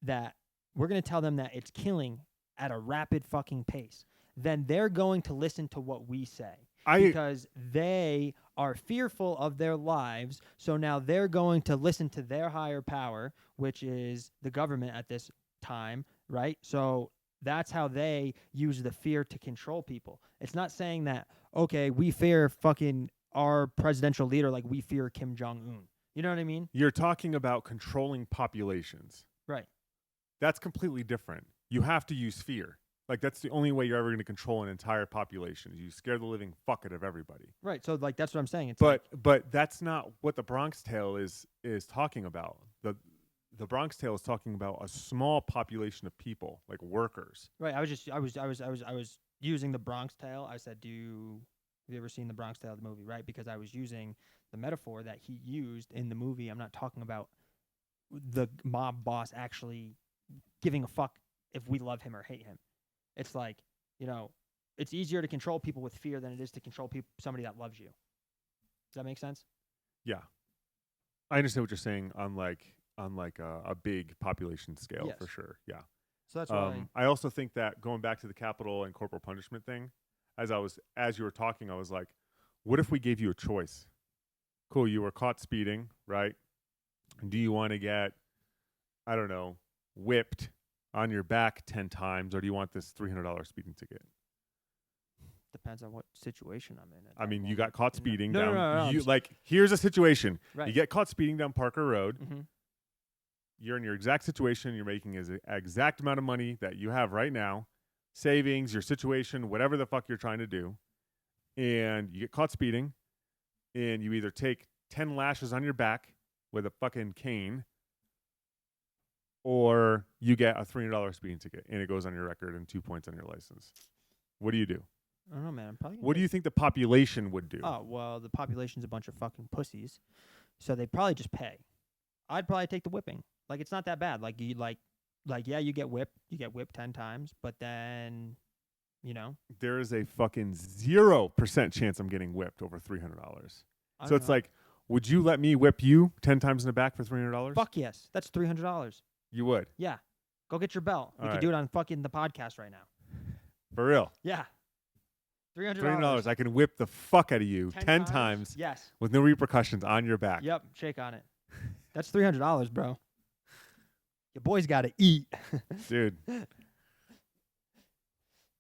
that we're going to tell them that it's killing at a rapid fucking pace, then they're going to listen to what we say. Because they are fearful of their lives, so now they're going to listen to their higher power, which is the government at this time, right? So that's how they use the fear to control people. It's not saying that, okay, we fear fucking our presidential leader like we fear Kim Jong-un. You know what I mean? You're talking about controlling populations. Right. That's completely different. You have to use fear. Like, that's the only way you're ever going to control an entire population. You scare the living fuck out of everybody. Right. So, like, that's what I'm saying. It's but that's not what the Bronx Tale is talking about. the Bronx Tale is talking about a small population of people, like workers. Right. I was using the Bronx Tale. I said, have you ever seen the Bronx Tale, the movie? Right, because I was using the metaphor that he used in the movie. I'm not talking about the mob boss actually giving a fuck if we love him or hate him. It's like, it's easier to control people with fear than it is to control somebody that loves you. Does that make sense? Yeah, I understand what you're saying on a big population scale, Yes. for sure. Yeah. So that's why. I also think that going back to the capital and corporal punishment thing, as you were talking, I was like, what if we gave you a choice? Cool, you were caught speeding, right? Do you want to get, I don't know, whipped on your back 10 times, or do you want this $300 speeding ticket? Depends on what situation I'm in. I mean, you got caught speeding No, down. no, Here's a situation. Right. You get caught speeding down Parker Road. Mm-hmm. You're in your exact situation. You're making the exact amount of money that you have right now, savings, your situation, whatever the fuck you're trying to do, and you get caught speeding, and you either take 10 lashes on your back with a fucking cane, or you get a $300 speeding ticket, and it goes on your record and 2 points on your license. What do you do? I don't know, man. What do you think the population would do? Oh, well, the population's a bunch of fucking pussies, so they'd probably just pay. I'd probably take the whipping. Like, it's not that bad. Like, you you get whipped. You get whipped 10 times, but then, There is a fucking 0% chance I'm getting whipped over $300. So it's like, would you let me whip you 10 times in the back for $300? Fuck yes. That's $300. You would? Yeah. Go get your belt. We could do it on fucking the podcast right now. For real? Yeah. $300. I can whip the fuck out of you 10 times. Yes. With no repercussions on your back. Yep. Shake on it. That's $300, bro. Your boy's got to eat. Dude.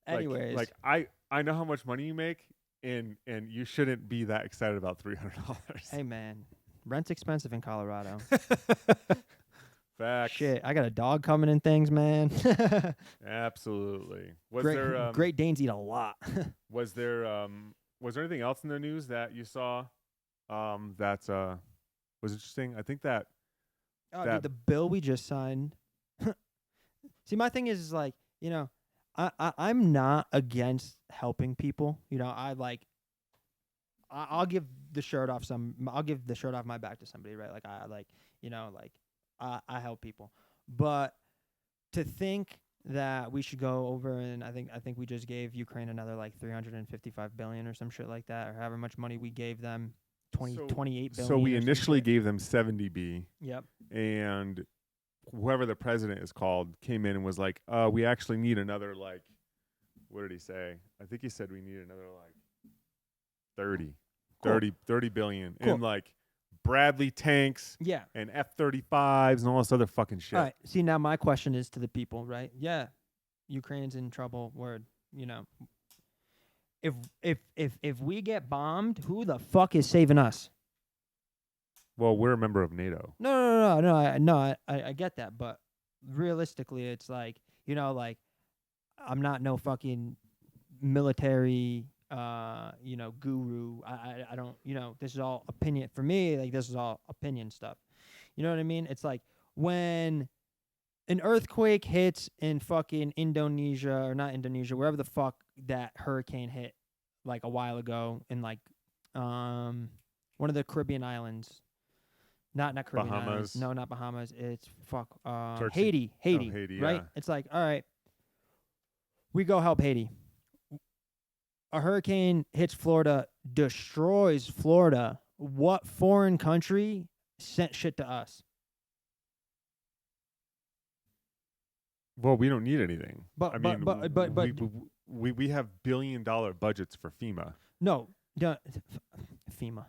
Anyways. I know how much money you make, and you shouldn't be that excited about $300. Hey, man. Rent's expensive in Colorado. Facts. Shit. I got a dog coming in things, man. Absolutely. Great Danes eat a lot. Was there anything else in the news that you saw that was interesting? I think that dude, the bill we just signed. See, my thing is like, I'm not against helping people. I'll give the shirt off my back to somebody, right? I help people. But to think that we should go over and I think we just gave Ukraine another like $355 billion or some shit like that, or however much money we gave them, 28 billion. So we initially gave them 70B. Yep. And whoever the president is called came in and was like, we actually need another, like, what did he say? I think he said we need another like 30 billion Cool. in like Bradley tanks, yeah, and F-35s and all this other fucking shit. All right. See, now my question is to the people, right? Yeah, Ukraine's in trouble. Word. If we get bombed, who the fuck is saving us? Well, we're a member of NATO. No. I get that, but realistically, it's like I'm not no fucking military. Guru. I don't, this is all opinion for me. Like, this is all opinion stuff. You know what I mean? It's like when an earthquake hits in fucking Indonesia, or not Indonesia, wherever the fuck that hurricane hit like a while ago in like one of the Caribbean islands. Not Caribbean Bahamas. islands. No, not Bahamas. It's Turkey. Haiti. Haiti, right? yeah. It's like, all right, we go help Haiti. A hurricane hits Florida, destroys Florida. What foreign country sent shit to us? Well, we don't need anything. But we have $1 billion budgets for FEMA. No, FEMA.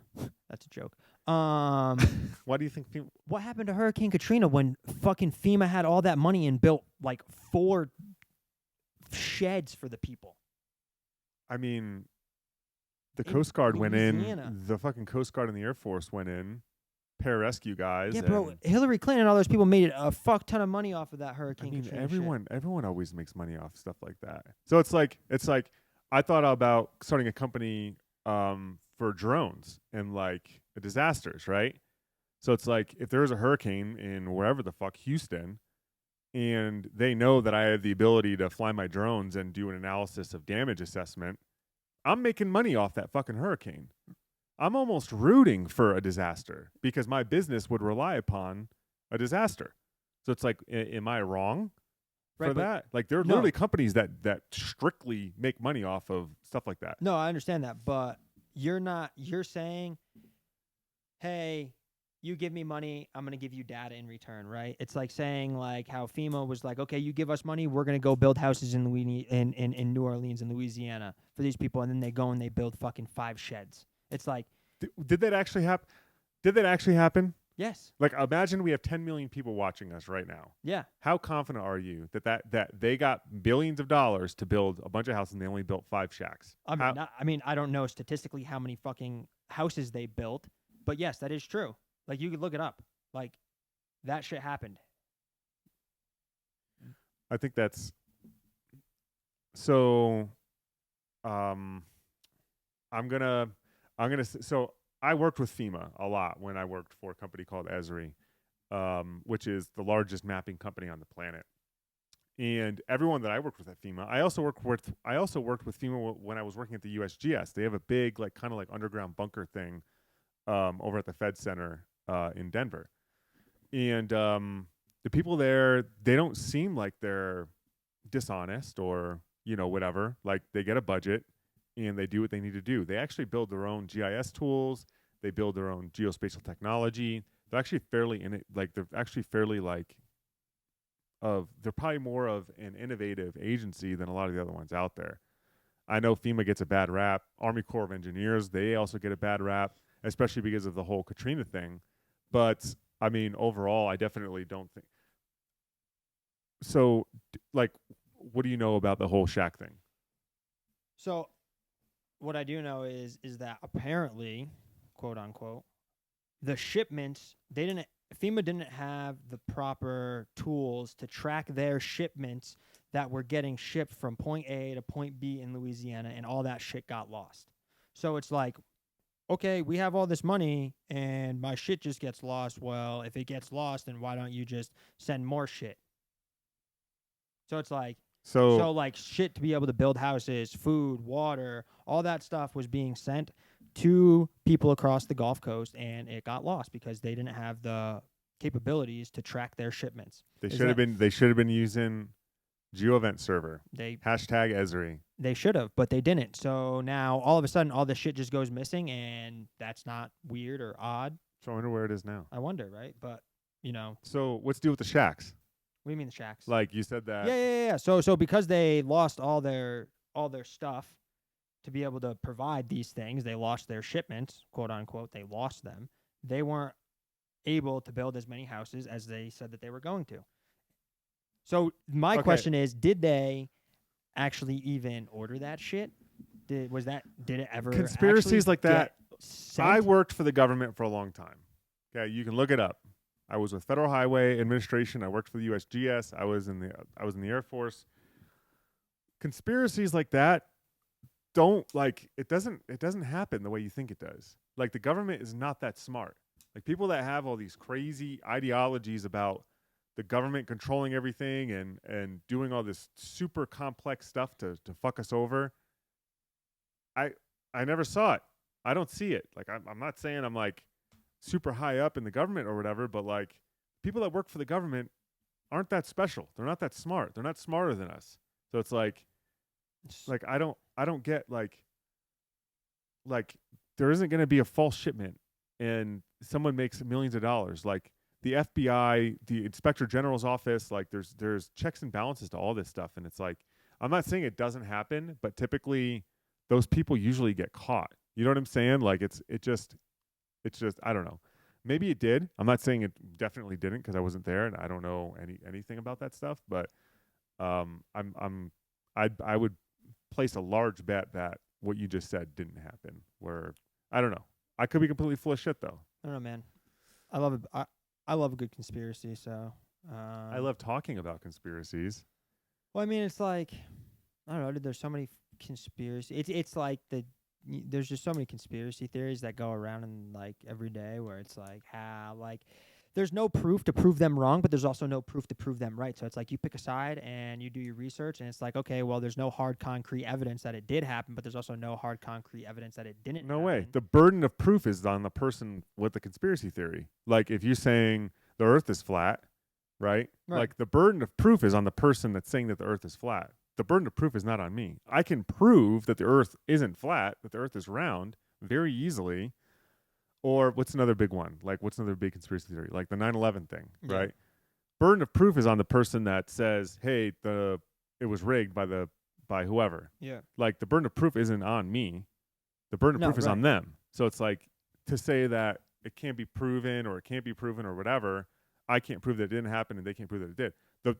That's a joke. Why do you think FEMA? What happened to Hurricane Katrina when fucking FEMA had all that money and built like 4 sheds for the people? I mean, the Coast Guard went Louisiana. in. The fucking Coast Guard and the Air Force went in. Pararescue guys. Yeah, bro. Hillary Clinton and all those people made a fuck ton of money off of that hurricane. I mean, everyone always makes money off stuff like that. So it's like I thought about starting a company for drones and like disasters, right? So it's like if there's a hurricane in wherever the fuck, Houston, and they know that I have the ability to fly my drones and do an analysis of damage assessment, I'm making money off that fucking hurricane. I'm almost rooting for a disaster because my business would rely upon a disaster. So it's like, am I wrong for that? Like, there are no. literally companies that strictly make money off of stuff like that. No, I understand that, but you're saying, hey, you give me money, I'm going to give you data in return, right? It's like saying like how FEMA was like, okay, you give us money, we're going to go build houses in in New Orleans and Louisiana for these people, and then they go and they build fucking 5 sheds. It's like, Did that actually happen? Did that actually happen? yes. Like, imagine we have 10 million people watching us right now. Yeah. How confident are you that they got billions of dollars to build a bunch of houses and they only built 5 shacks? I mean, I don't know statistically how many fucking houses they built, but yes, that is true. Like, you could look it up. Like, that shit happened. I think that's so. I'm gonna so I worked with FEMA a lot when I worked for a company called Esri, which is the largest mapping company on the planet. And everyone that I worked with at FEMA, I also worked with FEMA when I was working at the USGS. They have a big like kind of like underground bunker thing over at the Fed Center in Denver. And the people there, they don't seem like they're dishonest or, you know, whatever. Like, they get a budget and they do what they need to do. They actually build their own GIS tools. They build their own geospatial technology. They're actually fairly they're probably more of an innovative agency than a lot of the other ones out there. I know FEMA gets a bad rap. Army Corps of Engineers, they also get a bad rap, especially because of the whole Katrina thing. But I mean, overall, I definitely don't think. So, like, what do you know about the whole shack thing? So, what I do know is that apparently, quote unquote, the shipments FEMA didn't have the proper tools to track their shipments that were getting shipped from point A to point B in Louisiana, and all that shit got lost. So it's like, okay, we have all this money and my shit just gets lost. Well, if it gets lost, then why don't you just send more shit? So it's like, so like shit to be able to build houses, food, water, all that stuff was being sent to people across the Gulf Coast, and it got lost because they didn't have the capabilities to track their shipments. They should have been using GeoEvent server. They #Esri. They should have, but they didn't. So now all of a sudden, all this shit just goes missing, and that's not weird or odd. So I wonder where it is now. I wonder, right? But you know. So what's the deal with the shacks? What do you mean the shacks? Like you said that. Yeah. So because they lost all their stuff to be able to provide these things, they lost their shipments, quote unquote. They lost them. They weren't able to build as many houses as they said that they were going to. So my question is, did they actually even order that shit? Did it ever conspiracies like that? Sent? I worked for the government for a long time. Okay, you can look it up. I was with Federal Highway Administration. I worked for the USGS. I was in the Air Force. Conspiracies like that it doesn't happen the way you think it does. Like, the government is not that smart. Like, people that have all these crazy ideologies about the government controlling everything and doing all this super complex stuff to fuck us over. I never saw it. I don't see it. Like, I'm not saying I'm like super high up in the government or whatever, but like, people that work for the government aren't that special. They're not that smart. They're not smarter than us. So it's like I don't get like there isn't going to be a false shipment and someone makes millions of dollars. Like, the FBI, the Inspector General's office, like there's checks and balances to all this stuff. And it's like, I'm not saying it doesn't happen, but typically those people usually get caught. You know what I'm saying? Like, it's just, I don't know. Maybe it did. I'm not saying it definitely didn't because I wasn't there and I don't know anything about that stuff. But I would place a large bet that what you just said didn't happen. Where I don't know. I could be completely full of shit though. I don't know, man. I love it. I love a good conspiracy. So I love talking about conspiracies. Well, I mean, it's like, I don't know. There's so many conspiracies. It's like the there's just so many conspiracy theories that go around in like every day where it's like how like there's no proof to prove them wrong, but there's also no proof to prove them right. So it's like you pick a side and you do your research, and it's like, okay, well, there's no hard concrete evidence that it did happen, but there's also no hard concrete evidence that it didn't No happen. way. The burden of proof is on the person with the conspiracy theory. Like if you're saying the earth is flat, right? Like the burden of proof is on the person that's saying that the earth is flat. The burden of proof is not on me. I can prove that the earth isn't flat, that the earth is round very easily. Or what's another big one? Like what's another big conspiracy theory? Like the 9/11 thing, right? Burden of proof is on the person that says, "Hey, it was rigged by whoever." Yeah. Like the burden of proof isn't on me. The burden of proof is on them. So it's like to say that it can't be proven or it can't be proven or whatever. I can't prove that it didn't happen and they can't prove that it did. The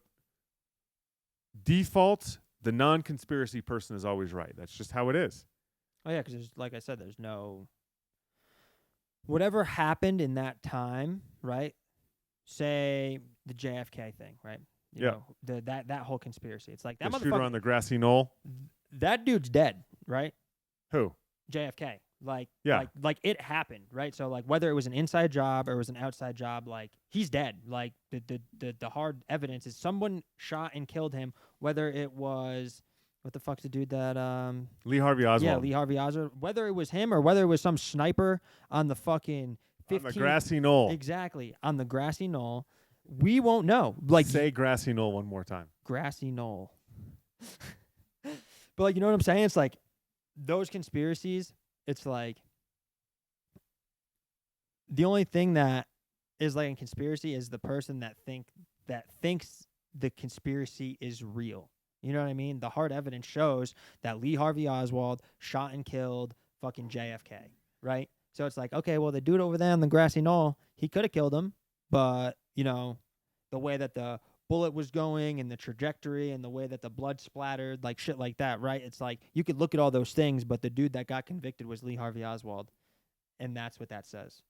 default, the non-conspiracy person is always right. That's just how it is. Oh yeah, because like I said, there's no whatever happened in that time, right? Say the JFK thing, right? You know, that whole conspiracy. It's like that the shooter motherfucker on the grassy knoll. That dude's dead, right? Who? JFK. Like, yeah. like it happened, right? So like whether it was an inside job or it was an outside job, like he's dead. Like the hard evidence is someone shot and killed him. Whether it was what the fuck's the dude that Lee Harvey Oswald. Yeah, Lee Harvey Oswald. Whether it was him or whether it was some sniper on the fucking 15th, on the grassy knoll. Exactly, on the grassy knoll. We won't know. Like say grassy knoll one more time. Grassy knoll. But like, you know what I'm saying? It's like those conspiracies. It's like the only thing that is like a conspiracy is the person that thinks the conspiracy is real. You know what I mean? The hard evidence shows that Lee Harvey Oswald shot and killed fucking JFK, right? So it's like, okay, well, the dude over there on the grassy knoll, he could have killed him, but, you know, the way that the bullet was going and the trajectory and the way that the blood splattered, like shit like that, right? It's like you could look at all those things, but the dude that got convicted was Lee Harvey Oswald, and that's what that says,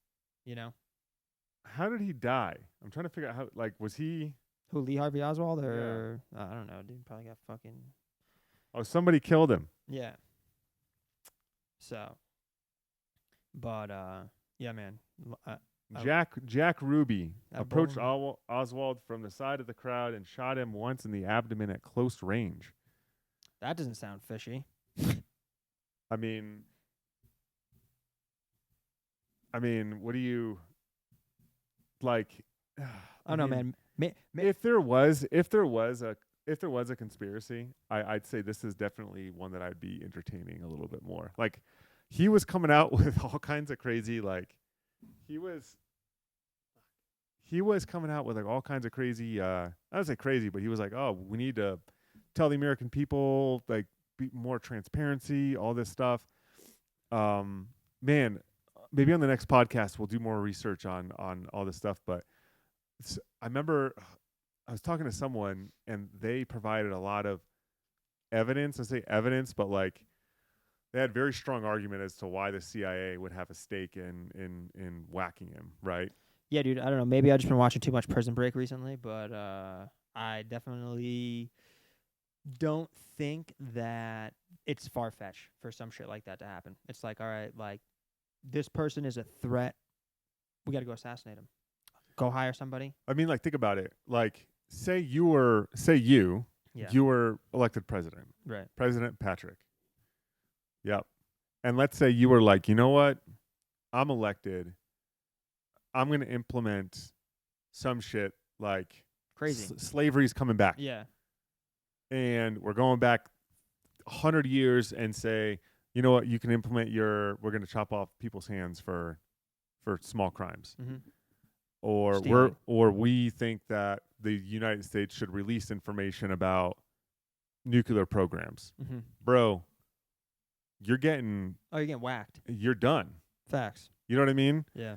you know? How did he die? I'm trying to figure out how, like, was he... Who, Lee Harvey Oswald, or... I don't know, dude, probably got fucking... Oh, somebody killed him. Yeah. So... But, yeah, man. Jack Ruby approached Oswald from the side of the crowd and shot him once in the abdomen at close range. That doesn't sound fishy. I mean, what do you like? I don't know, man. If there was a conspiracy, I'd say this is definitely one that I'd be entertaining a little bit more. Like, he was coming out with all kinds of crazy, like, he was coming out with like all kinds of crazy, I don't say crazy, but he was like, oh, we need to tell the American people, like, be more transparency, all this stuff. Man, maybe on the next podcast we'll do more research on all this stuff. But I remember I was talking to someone and they provided a lot of evidence. I say evidence, but like they had very strong argument as to why the CIA would have a stake in whacking him, right? Yeah, dude, I don't know. Maybe I've just been watching too much Prison Break recently, but I definitely don't think that it's far-fetched for some shit like that to happen. It's like, all right, like, this person is a threat. We got to go assassinate him. Go hire somebody. I mean, like, think about it. Like, say you were elected president. Right. President Patrick. Yep. And let's say you were like, you know what? I'm elected. I'm going to implement some shit like crazy. Slavery's coming back. Yeah. And we're going back 100 years and say, you know what? You can implement we're going to chop off people's hands for small crimes. Mm-hmm. Or we think that the United States should release information about nuclear programs. Mm-hmm. Bro, you're getting whacked. You're done. Facts. You know what I mean? Yeah.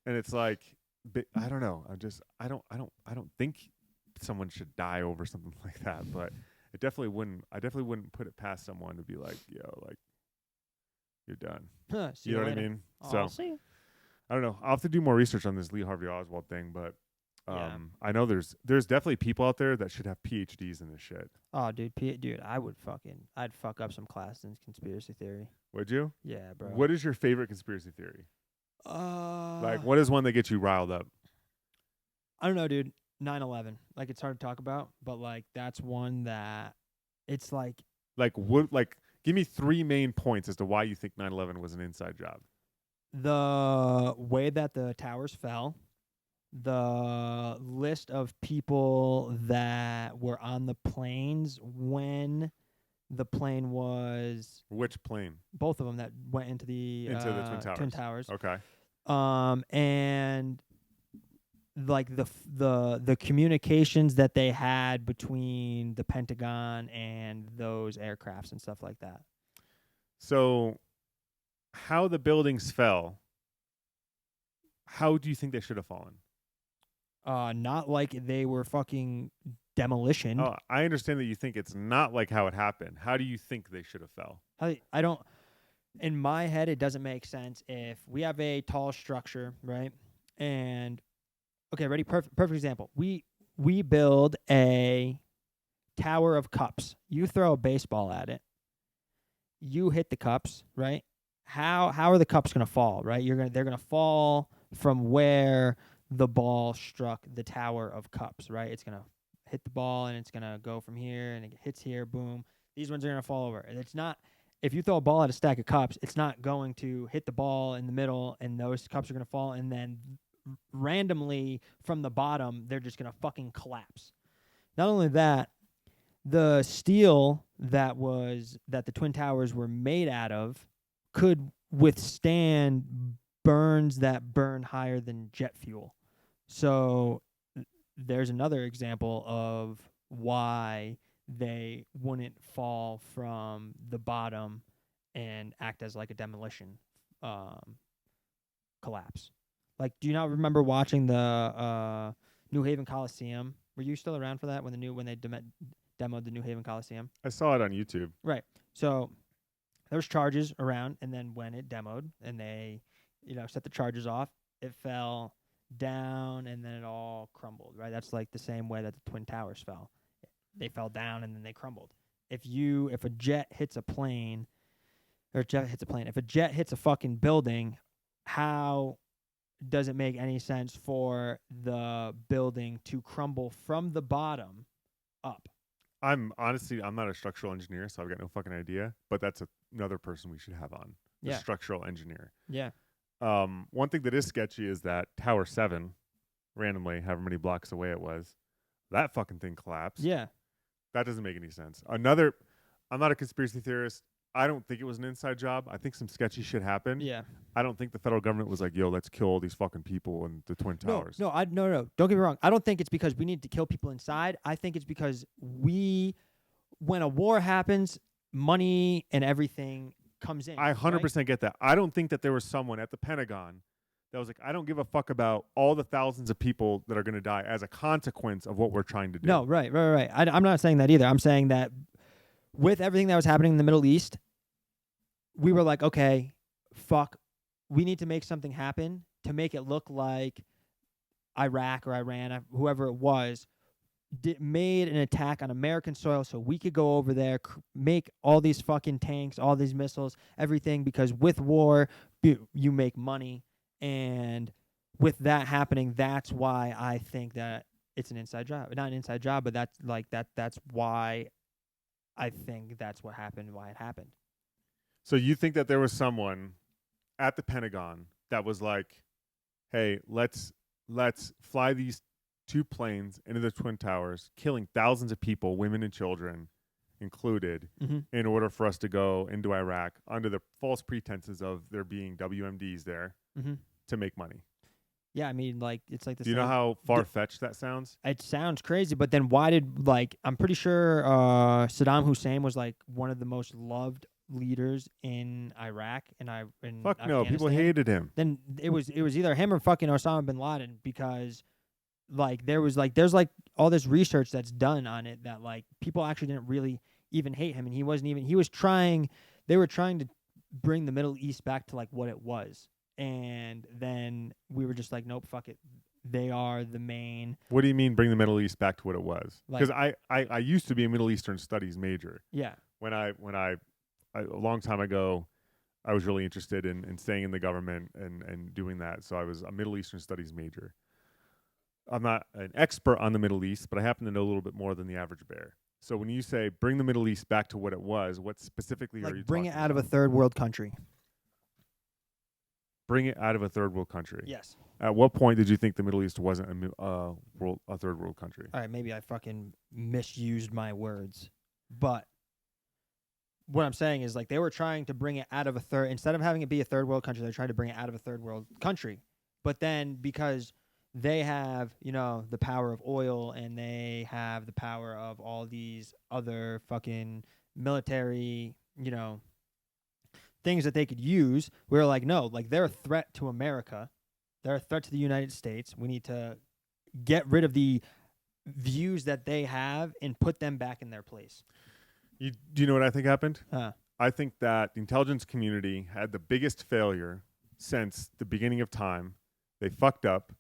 And it's like, I don't know. I don't think someone should die over something like that. But I definitely wouldn't put it past someone to be like, yo, like, you're done. You know what I mean? So see. I don't know. I'll have to do more research on this Lee Harvey Oswald thing, but Yeah. I know there's definitely people out there that should have PhDs in this shit. Oh, dude, dude, I'd fuck up some class in conspiracy theory. Would you? Yeah, bro. What is your favorite conspiracy theory? Uh, Like, what is one that gets you riled up? I don't know, dude. 9/11. Like, it's hard to talk about, but like that's one that it's like Like, give me 3 main points as to why you think 9/11 was an inside job. the way that the towers fell, the list of people that were on the planes when the plane was Which plane? both of them that went into the Into the Twin Towers. Twin Towers. Okay. And like the communications that they had between the Pentagon and those aircrafts and stuff like that. So, how the buildings fell, how do you think they should have fallen? Not like they were fucking demolition. Oh, I understand that you think it's not like how it happened. How do you think they should have fell? I don't. In my head, it doesn't make sense if we have a tall structure, right? And okay, ready? Perfect example. We build a tower of cups. You throw a baseball at it. You hit the cups, right? How are the cups gonna fall, right? They're gonna fall from where the ball struck the tower of cups, right? It's gonna hit the ball and it's gonna go from here and it hits here, boom. These ones are gonna fall over. And it's not if you throw a ball at a stack of cups, it's not going to hit the ball in the middle and those cups are gonna fall and then randomly from the bottom they're just gonna fucking collapse. Not only that, the steel that the Twin Towers were made out of could withstand burns that burn higher than jet fuel. So there's another example of why they wouldn't fall from the bottom and act as like a demolition collapse. Like, do you not remember watching the New Haven Coliseum? Were you still around for that when they demoed the New Haven Coliseum? I saw it on YouTube. Right. So there was charges around, and then when it demoed and they, set the charges off, it fell down and then it all crumbled, right? That's like the same way that the Twin Towers fell. They fell down and then they crumbled. If a jet hits a plane, if a jet hits a fucking building, how does it make any sense for the building to crumble from the bottom up? I'm not a structural engineer, so I've got no fucking idea. But that's another person we should have on. Yeah. A structural engineer. Yeah. One thing that is sketchy is that Tower 7, randomly, however many blocks away it was, that fucking thing collapsed. Yeah. That doesn't make any sense. I'm not a conspiracy theorist. I don't think it was an inside job. I think some sketchy shit happened. Yeah. I don't think the federal government was like, yo, let's kill all these fucking people in the Twin Towers. No. Don't get me wrong. I don't think it's because we need to kill people inside. I think it's because when a war happens, money and everything comes in. I 100% get that. I don't think that there was someone at the Pentagon that was like, I don't give a fuck about all the thousands of people that are going to die as a consequence of what we're trying to do. No, right. I'm not saying that either. I'm saying that with everything that was happening in the Middle East, we were like, okay, fuck, we need to make something happen to make it look like Iraq or Iran, whoever it was, made an attack on American soil so we could go over there, make all these fucking tanks, all these missiles, everything, because with war, you make money. And with that happening, that's why I think that it's an inside job. Not an inside job, but that's why I think that's what happened, why it happened. So you think that there was someone at the Pentagon that was like, hey, let's fly these 2 planes into the Twin Towers, killing thousands of people, women and children included, in order for us to go into Iraq under the false pretenses of there being WMDs there to make money. Yeah, I mean, like, it's like the Do you know how far-fetched that sounds? It sounds crazy, but then why did, I'm pretty sure Saddam Hussein was, one of the most loved leaders in Iraq and Fuck no, people hated him. Then it was either him or fucking Osama bin Laden, because there's all this research that's done on it that people actually didn't really even hate him, and they were trying to bring the Middle East back to what it was, and then we were just like, nope, fuck it, they are the main. What do you mean bring the Middle East back to what it was? Like- Because I used to be a Middle Eastern studies major. Yeah. When I a long time ago, I was really interested in staying in the government and doing that. So I was a Middle Eastern studies major. I'm not an expert on the Middle East, but I happen to know a little bit more than the average bear. So when you say bring the Middle East back to what it was, what specifically are you Like bring talking it out of a about? third world country. Bring it out of a third world country. Yes. At what point did you think the Middle East wasn't a third world country? All right, maybe I fucking misused my words. But what I'm saying is, like, they were trying to bring it out of a third, instead of having it be a third world country, they're trying to bring it out of a third world country. But then because they have, the power of oil and they have the power of all these other fucking military, things that they could use, we were like, no, like, they're a threat to America. They're a threat to the United States. We need to get rid of the views that they have and put them back in their place. Do you know what I think happened? Huh. I think that the intelligence community had the biggest failure since the beginning of time. They fucked up,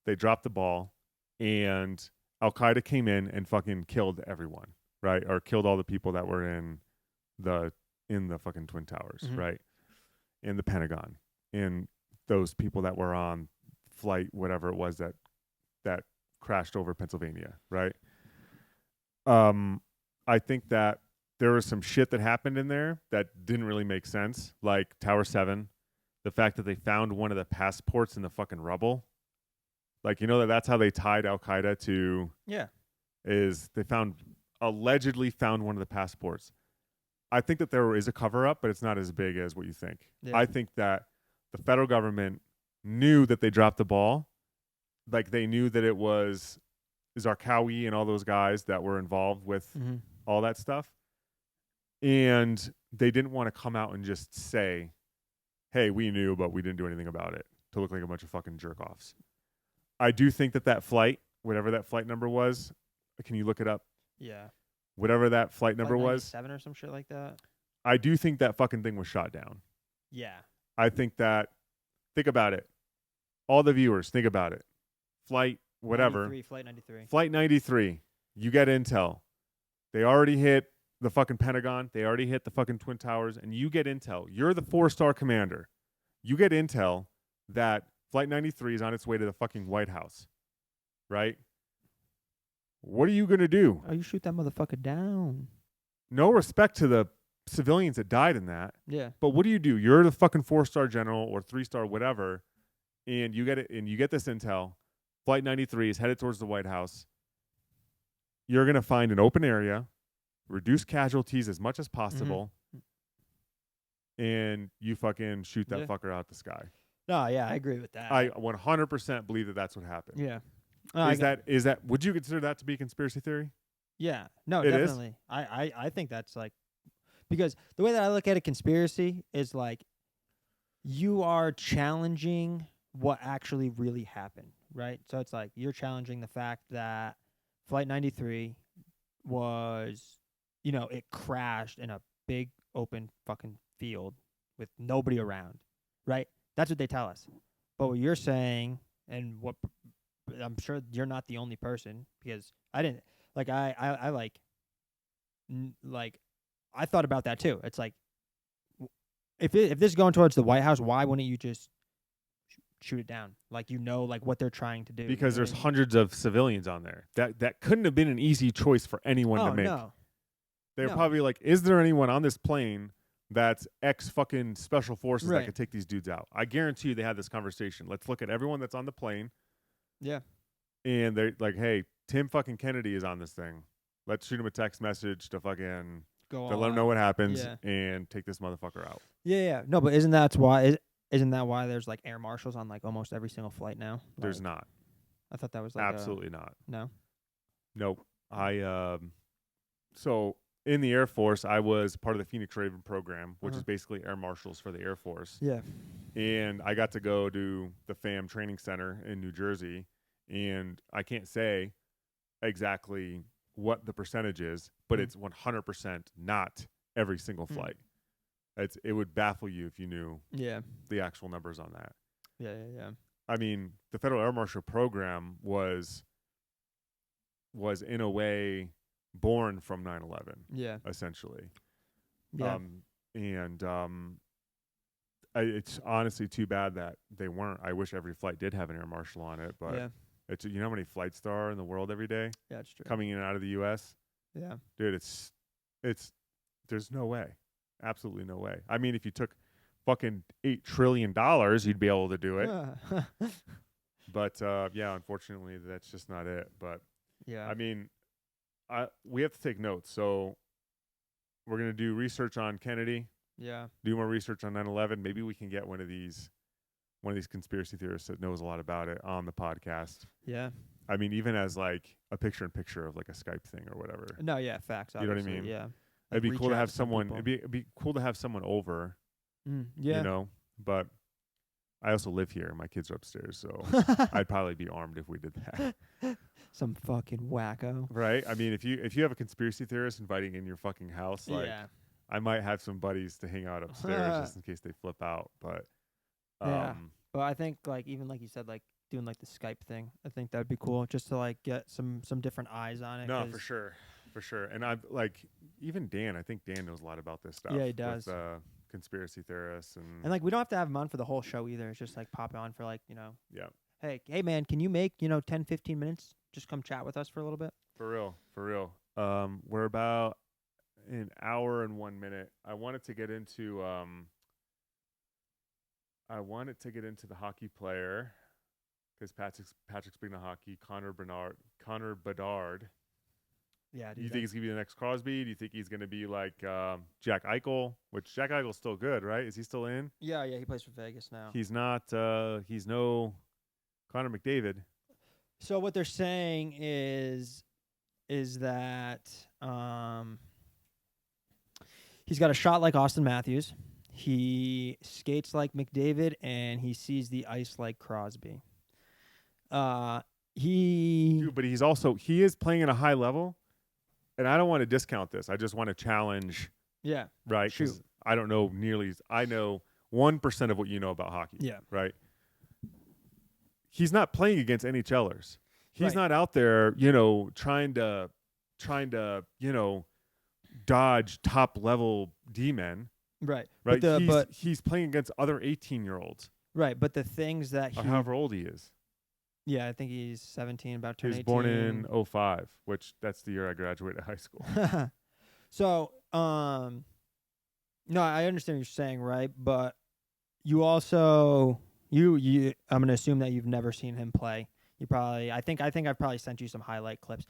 they dropped the ball, and Al Qaeda came in and fucking killed everyone, right? Or killed all the people that were in the fucking Twin Towers, Mhm. right? In the Pentagon, and those people that were on flight, whatever it was that crashed over Pennsylvania, right? I think that there was some shit that happened in there that didn't really make sense, like Tower 7, the fact that they found one of the passports in the fucking rubble. Like, that's how they tied Al Qaeda to, Yeah. is they allegedly found one of the passports. I think that there is a cover up, but it's not as big as what you think. Yeah. I think that the federal government knew that they dropped the ball. Like, they knew that it was Zarqawi and all those guys that were involved with Mm-hmm. all that stuff. And they didn't want to come out and just say, hey, we knew, but we didn't do anything about it, to look like a bunch of fucking jerk-offs. I do think that flight, whatever that flight number was, can you look it up? Yeah. Whatever that flight number was, 7 or some shit like that. I do think that fucking thing was shot down. Yeah. I think think about it. All the viewers, think about it. Flight, whatever. Flight 93. Flight 93, you get intel. They already hit the fucking Pentagon. They already hit the fucking Twin Towers. And you get intel. You're the 4-star commander. You get intel that Flight 93 is on its way to the fucking White House. Right? What are you going to do? Oh, you shoot that motherfucker down. No respect to the civilians that died in that. Yeah. But what do? You're the fucking 4-star general or 3-star whatever. And you get it, and you get this intel. Flight 93 is headed towards the White House. You're going to find an open area, reduce casualties as much as possible, and you fucking shoot that fucker out the sky. No, yeah, I agree with that. I 100% believe that that's what happened. Yeah. Is that would you consider that to be conspiracy theory? Yeah. No, It is? definitely. I think that's like, because the way that I look at a conspiracy is like, you are challenging what actually really happened, right? So it's like you're challenging the fact that Flight 93 was, it crashed in a big open fucking field with nobody around, right? That's what they tell us. But what you're saying, and what I'm sure you're not the only person, because I didn't, like, I thought about that too. It's like, if this is going towards the White House, why wouldn't you just shoot it down? Like, like what they're trying to do. Because there's hundreds of civilians on there. That couldn't have been an easy choice for anyone to make. No. They're No. probably like, is there anyone on this plane that's ex fucking special forces that Right. could take these dudes out? I guarantee you they had this conversation. Let's look at everyone that's on the plane. Yeah. And they're like, hey, Tim fucking Kennedy is on this thing. Let's shoot him a text message to fucking Go to all let him know out. what happens Yeah. and take this motherfucker out. Yeah. No, but isn't that why there's like air marshals on like almost every single flight now? There's Like, not. I thought that was like Absolutely not. no. Nope. So in the Air Force, I was part of the Phoenix Raven program, which is basically air marshals for the Air Force. Yeah. And I got to go to the FAM training center in New Jersey. And I can't say exactly what the percentage is, but it's 100% not every single flight. It would baffle you if you knew Yeah. the actual numbers on that. Yeah. I mean, the Federal Air Marshal program was in a way born from 9/11, Yeah. essentially. Yeah. And it's honestly too bad that they weren't. I wish every flight did have an air marshal on it, but Yeah. it's, you know how many flights there are in the world every day Yeah, it's true. coming in and out of the U.S. Yeah. Dude, it's there's no way, absolutely no way. I mean, if you took fucking $8 trillion, you'd be able to do it. But yeah, unfortunately, that's just not it. But Yeah. I mean, we have to take notes. So we're gonna do research on Kennedy, Yeah. do more research on 9/11. Maybe we can get one of these conspiracy theorists that knows a lot about it on the podcast. Yeah. I mean, even as like a picture-in-picture of like a Skype thing or whatever. No, yeah, facts. You know what I Obviously, mean? Yeah. It'd be reach cool to out have some someone. people. It'd be cool to have someone over. Yeah. You know, but I also live here. My kids are upstairs, so I'd probably be armed if we did that. Some fucking wacko. Right? I mean, if you have a conspiracy theorist inviting in your fucking house, like Yeah. I might have some buddies to hang out upstairs just in case they flip out. But Yeah. But I think like even like you said, like doing like the Skype thing, I think that'd be cool just to like get some different eyes on it. no, for sure, for sure. And I've like even Dan. I think Dan knows a lot about this stuff. Yeah, he does. With, conspiracy theorists and like we don't have to have him on for the whole show either. It's just like pop on for like, yeah, hey man, can you make, 10, 15 minutes? Just come chat with us for a little bit. for real. We're about an hour and 1 minute. I wanted to get into the hockey player because Patrick's big into hockey. Connor Bedard. Yeah. Do you think he's gonna be the next Crosby? Do you think he's gonna be like Jack Eichel? Which Jack Eichel's still good, right? Is he still in? Yeah, he plays for Vegas now. He's not. He's no Connor McDavid. So what they're saying is that he's got a shot like Austin Matthews. He skates like McDavid, and he sees the ice like Crosby. Dude, but he is playing at a high level, and I don't want to discount this. I just want to challenge. Yeah. Right. Shoot. I don't know I know 1% of what you know about hockey. Yeah. Right. He's not playing against NHLers. He's Right. not out there, trying to, dodge top level D-men. Right. Right. But he's playing against other 18-year-olds. right. But the things that Or he, however old he is. yeah, I think he's 17, about to He turn was 18. born in 2005, which that's the year I graduated high school. So, no, I understand what you're saying, right? But you also, I'm gonna assume that you've never seen him play. I think I've probably sent you some highlight clips,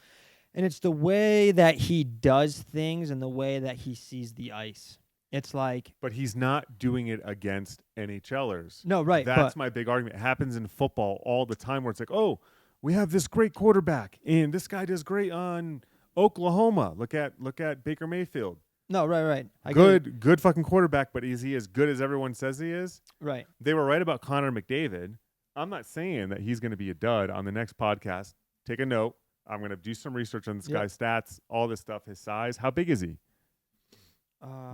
and it's the way that he does things and the way that he sees the ice. It's like, But he's not doing it against NHLers. no, right? That's my big argument. It happens in football all the time where it's like, oh, we have this great quarterback, and this guy does great on Oklahoma. Look at Baker Mayfield. No, right. Good fucking quarterback, but is he as good as everyone says he is? Right. They were right about Connor McDavid. I'm not saying that he's going to be a dud on the next podcast. Take a note. I'm going to do some research on this guy's stats, all this stuff, his size. How big is he?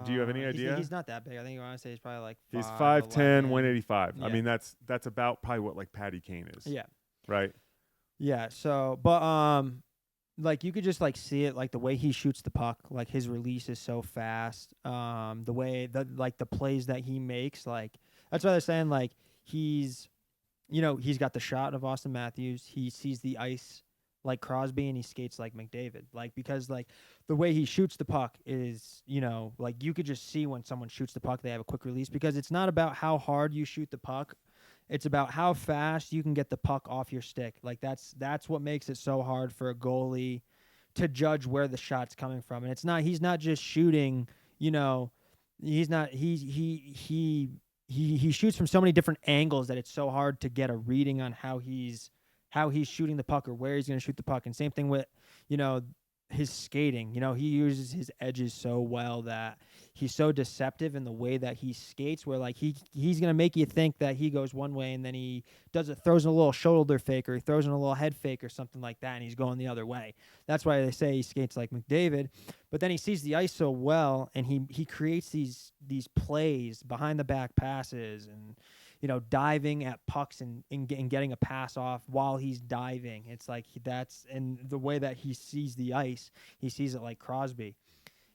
Do you have any idea? He's not that big. I think you want to say he's probably like 5'11". He's 5'10", 185. Yeah. I mean, that's about probably what like Patty Kane is. Yeah. Right? Yeah. So, but like you could just like see it, like the way he shoots the puck, like his release is so fast. The way the plays that he makes, like that's why they're saying like he's got the shot of Austin Matthews. He sees the ice like Crosby, and he skates like McDavid. Like because like the way he shoots the puck is, like you could just see when someone shoots the puck, they have a quick release because it's not about how hard you shoot the puck. It's about how fast you can get the puck off your stick. Like that's what makes it so hard for a goalie to judge where the shot's coming from. And he's not just shooting, he shoots from so many different angles that it's so hard to get a reading on how he's shooting the puck or where he's going to shoot the puck. And same thing with, his skating. He uses his edges so well that he's so deceptive in the way that he skates, where like he's going to make you think that he goes one way and then he throws in a little shoulder fake or he throws in a little head fake or something like that, and he's going the other way. That's why they say he skates like McDavid. But then he sees the ice so well, and he creates these plays behind the back passes, and diving at pucks and getting a pass off while he's diving. It's like and the way that he sees the ice, he sees it like Crosby.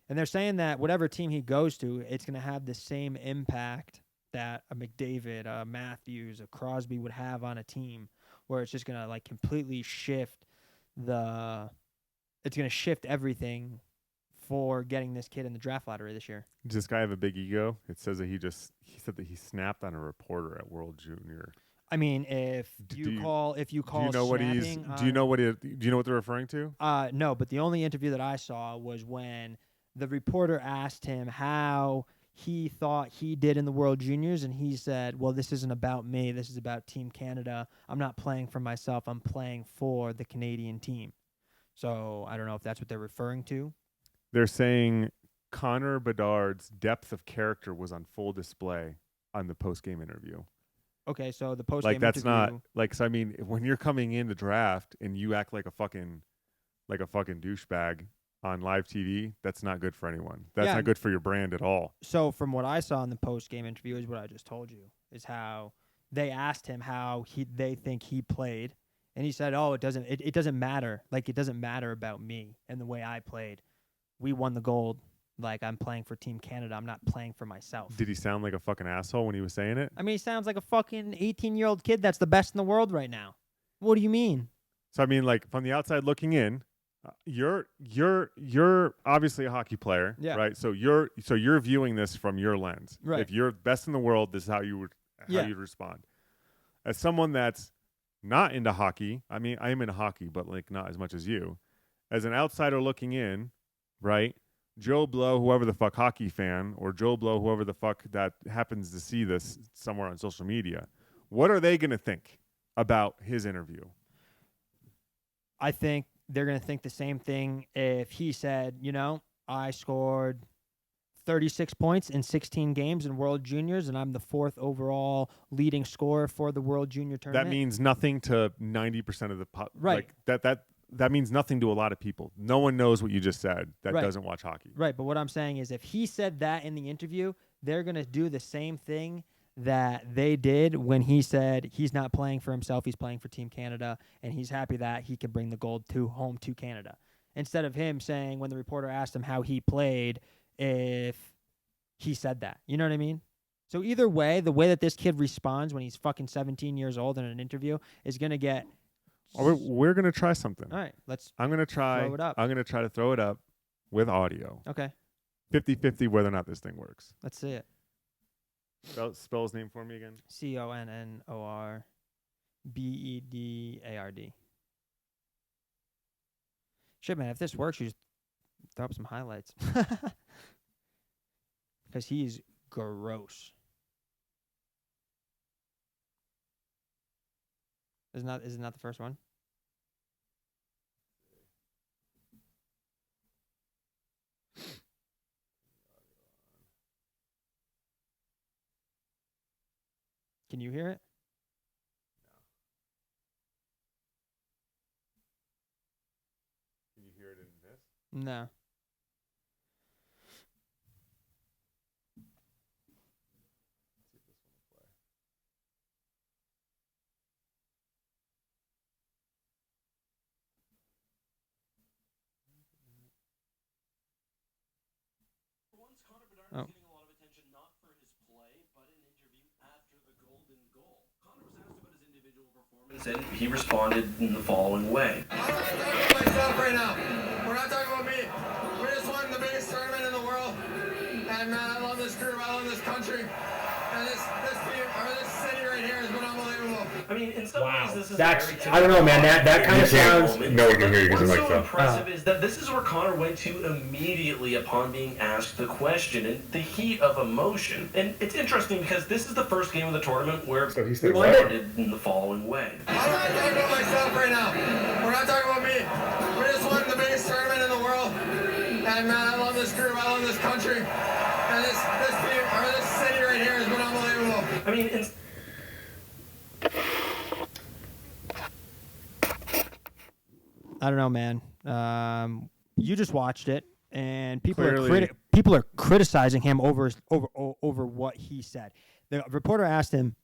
And they're saying that whatever team he goes to, it's going to have the same impact that a McDavid, a Matthews, a Crosby would have on a team, where it's just going to like completely shift it's going to shift everything for getting this kid in the draft lottery this year. Does this guy have a big ego? It says that he said that he snapped on a reporter at World Junior. I mean, if you call do you know what they're referring to? No, but the only interview that I saw was when the reporter asked him how he thought he did in the World Juniors, and he said, well, this isn't about me. This is about Team Canada. I'm not playing for myself. I'm playing for the Canadian team. So I don't know if that's what they're referring to. They're saying Connor Bedard's depth of character was on full display on the post-game interview. Okay, so the post-game interview. That's not like, so I mean, when you're coming in the draft and you act like a fucking douchebag on live TV, that's not good for anyone. That's not good for your brand at all. So from what I saw in the post-game interview is what I just told you, is how they asked him how they think he played, and he said, "Oh, it doesn't matter. Like, it doesn't matter about me and the way I played. We won the gold. Like, I'm playing for Team Canada. I'm not playing for myself." Did he sound like a fucking asshole when he was saying it? I mean, he sounds like a fucking 18-year-old kid that's the best in the world right now. What do you mean? So I mean, like, from the outside looking in, you're obviously a hockey player, right? So you're viewing this from your lens. Right. If you're best in the world, this is how you'd respond. As someone that's not into hockey, I mean, I am into hockey, but like not as much as you. As an outsider looking in, right? Joe Blow, whoever the fuck hockey fan, or Joe Blow, whoever the fuck that happens to see this somewhere on social media, what are they going to think about his interview? I think they're going to think the same thing if he said, I scored 36 points in 16 games in World Juniors, and I'm the 4th overall leading scorer for the World Junior tournament. That means nothing to 90% of the right. Like that means nothing to a lot of people. No one knows what you just said that doesn't watch hockey. Right, but what I'm saying is if he said that in the interview, they're going to do the same thing that they did when he said he's not playing for himself, he's playing for Team Canada, and he's happy that he can bring the gold home to Canada. Instead of him saying, when the reporter asked him how he played, if he said that. You know what I mean? So either way, the way that this kid responds when he's fucking 17 years old in an interview is going to get... We're going to try something. All right, I'm going to try throw it up. I'm going to try to throw it up with audio. Okay. 50-50 whether or not this thing works. Let's see it. Spell his name for me again. ConnorBedard. Shit, man, if this works, you just throw up some highlights. Because he's gross. Isn't that the first one? Can you hear it? No. Can you hear it in this? No. Let's see if this one will play. For once, Connor Bedard was getting a lot of attention not for his play, but an interview after the golden goal. Connor was asked about his individual performance, and he responded in the following way. I'm not talking about myself right now. We're not talking about me. We just won the biggest tournament in the world. And man, I love this group. I love this country. And this team, or this city right here has been unbelievable. I mean, in some ways, this is That's very I don't know, man. That kind of sounds. No one can hear you because What's of so the impressive is that this is where Connor went to immediately upon being asked the question in the heat of emotion. And it's interesting because this is the first game of the tournament where So he he said responded in the following way. I'm not talking about myself right now. We're not talking about me. We just won the biggest tournament in the world. And man, I love this group. I love this country. And this team, or this city right here has been unbelievable. I mean, I don't know, man. You just watched it, and people Clearly. are criticizing him over what he said. The reporter asked him,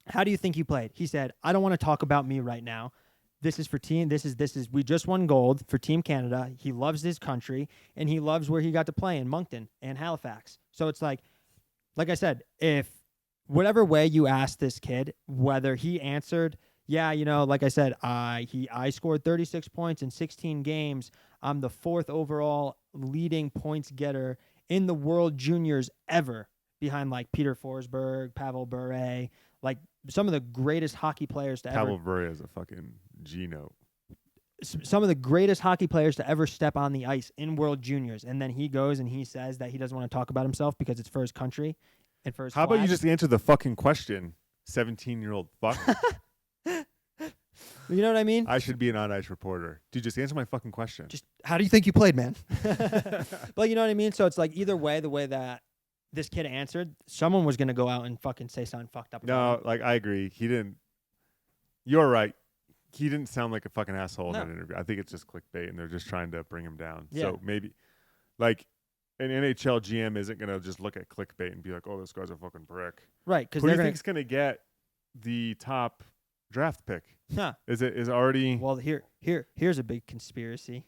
how do you think you played? He said, I don't want to talk about me right now. This is for team. This is, we just won gold for Team Canada. He loves his country, and he loves where he got to play in Moncton and Halifax. So it's like I said, if whatever way you ask this kid, whether he answered, yeah, like I said, I scored 36 points in 16 games. I'm the 4th overall leading points getter in the World Juniors ever, behind like Peter Forsberg, Pavel Bure, like some of the greatest hockey players to ever. Pavel Bure is a fucking G note. Some of the greatest hockey players to ever step on the ice in World Juniors, and then he goes and he says that he doesn't want to talk about himself because it's for his country and for his How about you flag. just answer the fucking question, 17-year-old fuck? You know what I mean? I should be an on-ice reporter. Dude, just answer my fucking question. Just how do you think you played, man? But you know what I mean? So it's like either way, the way that this kid answered, someone was going to go out and fucking say something fucked up about No, him. like, I agree. He didn't. You're right. He didn't sound like a fucking asshole No. in that interview. I think it's just clickbait, and they're just trying to bring him down. Yeah. So maybe, like, an NHL GM isn't going to just look at clickbait and be like, oh, this guy's a fucking prick. Right, because Who do they're you going think's going to get the top draft pick? to... Is already... Well, here's a big conspiracy.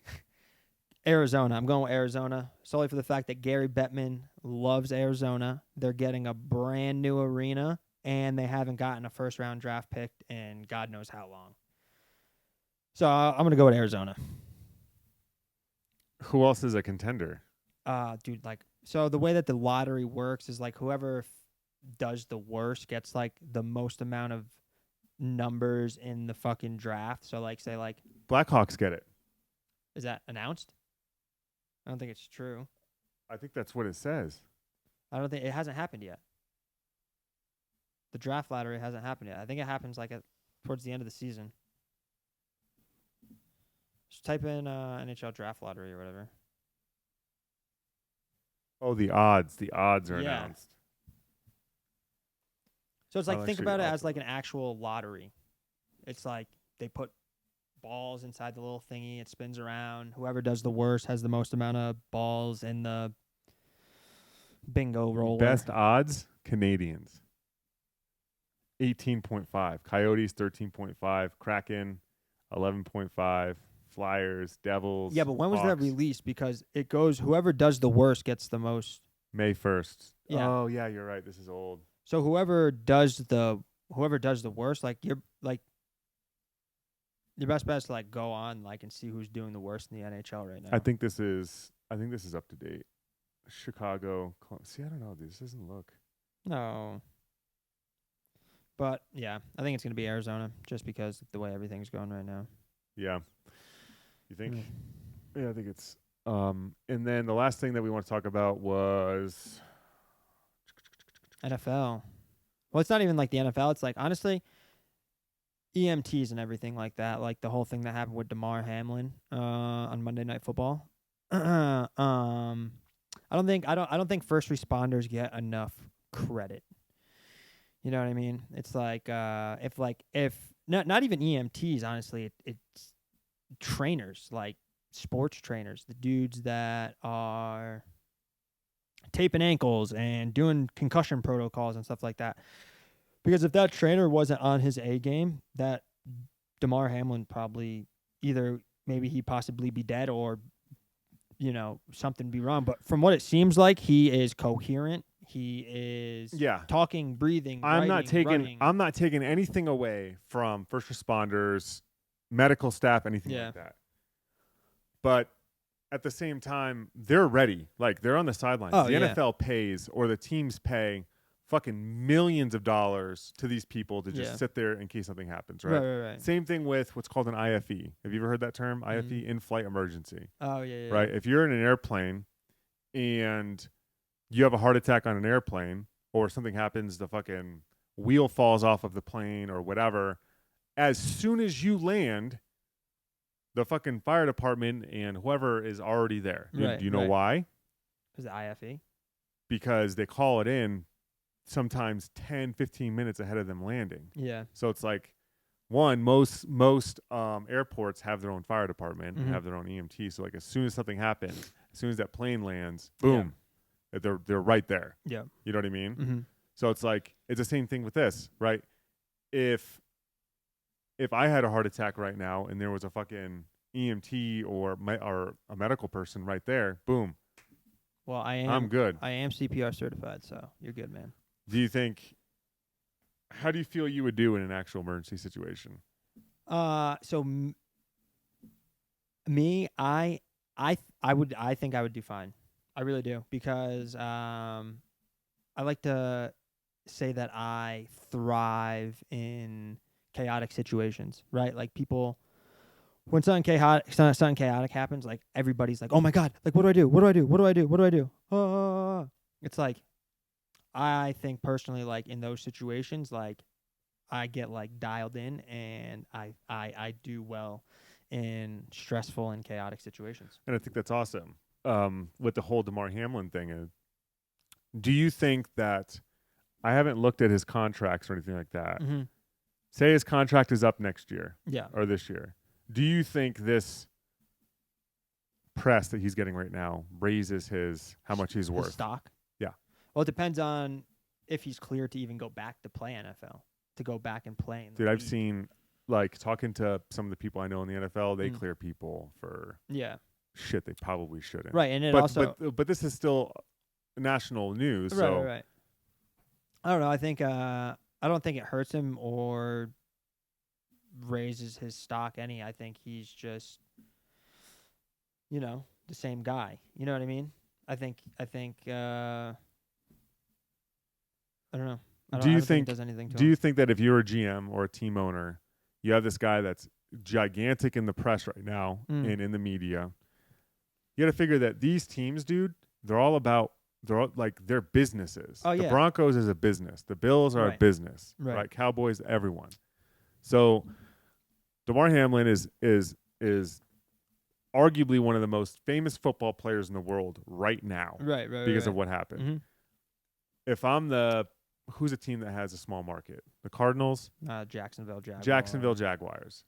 Arizona. I'm going with Arizona solely for the fact that Gary Bettman loves Arizona. They're getting a brand new arena, and they haven't gotten a first-round draft pick in God knows how long. So I'm going to go with Arizona. Who else is a contender? Dude, like, so the way that the lottery works is like whoever does the worst gets like the most amount of numbers in the fucking draft. So like, say like, Blackhawks get it. is that announced? I don't think it's true. I think that's what it says. I don't think it hasn't happened yet. The draft lottery hasn't happened yet. I think it happens like towards the end of the season. Just type in NHL draft lottery or whatever. Oh, the odds. The odds are Yeah. announced. So it's like, I'll think actually about it also- as like an actual lottery. It's like they put balls inside the little thingy. It spins around. Whoever does the worst has the most amount of balls in the bingo roller. Best odds, Canadians. 18.5. Coyotes, 13.5. Kraken, 11.5. Flyers, Devils. Yeah, but when was that Hawks, released? Because it goes, whoever does the worst gets the most. May 1st. Yeah. Oh, yeah, you're right. This is old. So whoever does the worst, like your best bet is to like go on like and see who's doing the worst in the NHL right now. I think this is up to date. Chicago. See, I don't know. This doesn't look. No. But yeah, I think it's gonna be Arizona just because of the way everything's going right now. Yeah. You think? Mm. Yeah, I think it's. And then the last thing that we want to talk about was NFL. Well, it's not even like the NFL. It's like honestly, EMTs and everything like that. Like the whole thing that happened with Damar Hamlin on Monday Night Football. I don't think first responders get enough credit. You know what I mean? It's like if not even EMTs. Honestly, it's trainers, like sports trainers, the dudes that are taping ankles and doing concussion protocols and stuff like that. Because if that trainer wasn't on his A game, that Damar Hamlin probably either maybe he possibly be dead or, something be wrong. But from what it seems like, he is coherent. He is talking, breathing. I'm running. not taking anything away from first responders, medical staff, anything like that. But at the same time, they're ready. Like, they're on the sidelines. Oh, the yeah. NFL pays, or the teams pay fucking millions of dollars to these people to just sit there in case something happens, right? Right. Same thing with what's called an IFE. Have you ever heard that term? Mm-hmm. IFE, in-flight emergency. Oh, yeah. Right? If you're in an airplane and you have a heart attack on an airplane, or something happens, the fucking wheel falls off of the plane or whatever, as soon as you land, the fucking fire department and whoever is already there. Right, Do you know right. why? Because the IFE? Because they call it in sometimes 10, 15 minutes ahead of them landing. Yeah. So it's like, most airports have their own fire department and have their own EMT. So like, as soon as something happens, as soon as that plane lands, boom, they're right there. Yeah. You know what I mean? Mm-hmm. So it's like, it's the same thing with this, right? if I had a heart attack right now and there was a fucking EMT or a medical person right there, boom, Well, I'm good. I am CPR certified, so you're good, man. Do you think? How do you feel you would do in an actual emergency situation? Me, I think I would do fine. I really do, because I like to say that I thrive in chaotic situations, right? Like people, when something chaotic happens, like everybody's like, "Oh my god! Like what do I do? What do I do? What do I do? What do I do?" It's like, I think personally, like in those situations, like I get like dialed in, and I do well in stressful and chaotic situations. And I think that's awesome. With the whole Damar Hamlin thing, do you think that? I haven't looked at his contracts or anything like that. Mm-hmm. Say his contract is up next year, Yeah. or this year. Do you think this press that he's getting right now raises how much he's His worth? stock? Yeah. Well, it depends on if he's cleared to even go back to play NFL, to go back and play in the Dude, I've league. seen, like, talking to some of the people I know in the NFL, they clear people for shit they probably shouldn't. Right, and but this is still national news, so right. I don't know. I think I don't think it hurts him or raises his stock any. I think he's just, the same guy. You know what I mean? I think I don't know. I don't think it does anything to him. you think that if you're a GM or a team owner, you have this guy that's gigantic in the press right now and in the media, you got to figure that these teams, dude, they're all they're businesses. Oh, the yeah. Broncos is a business. The Bills are a business. Right. Cowboys, everyone. So Damar Hamlin is arguably one of the most famous football players in the world right now. Right. Because of what happened. Mm-hmm. If I'm who's a team that has a small market? The Cardinals? Jacksonville Jaguars.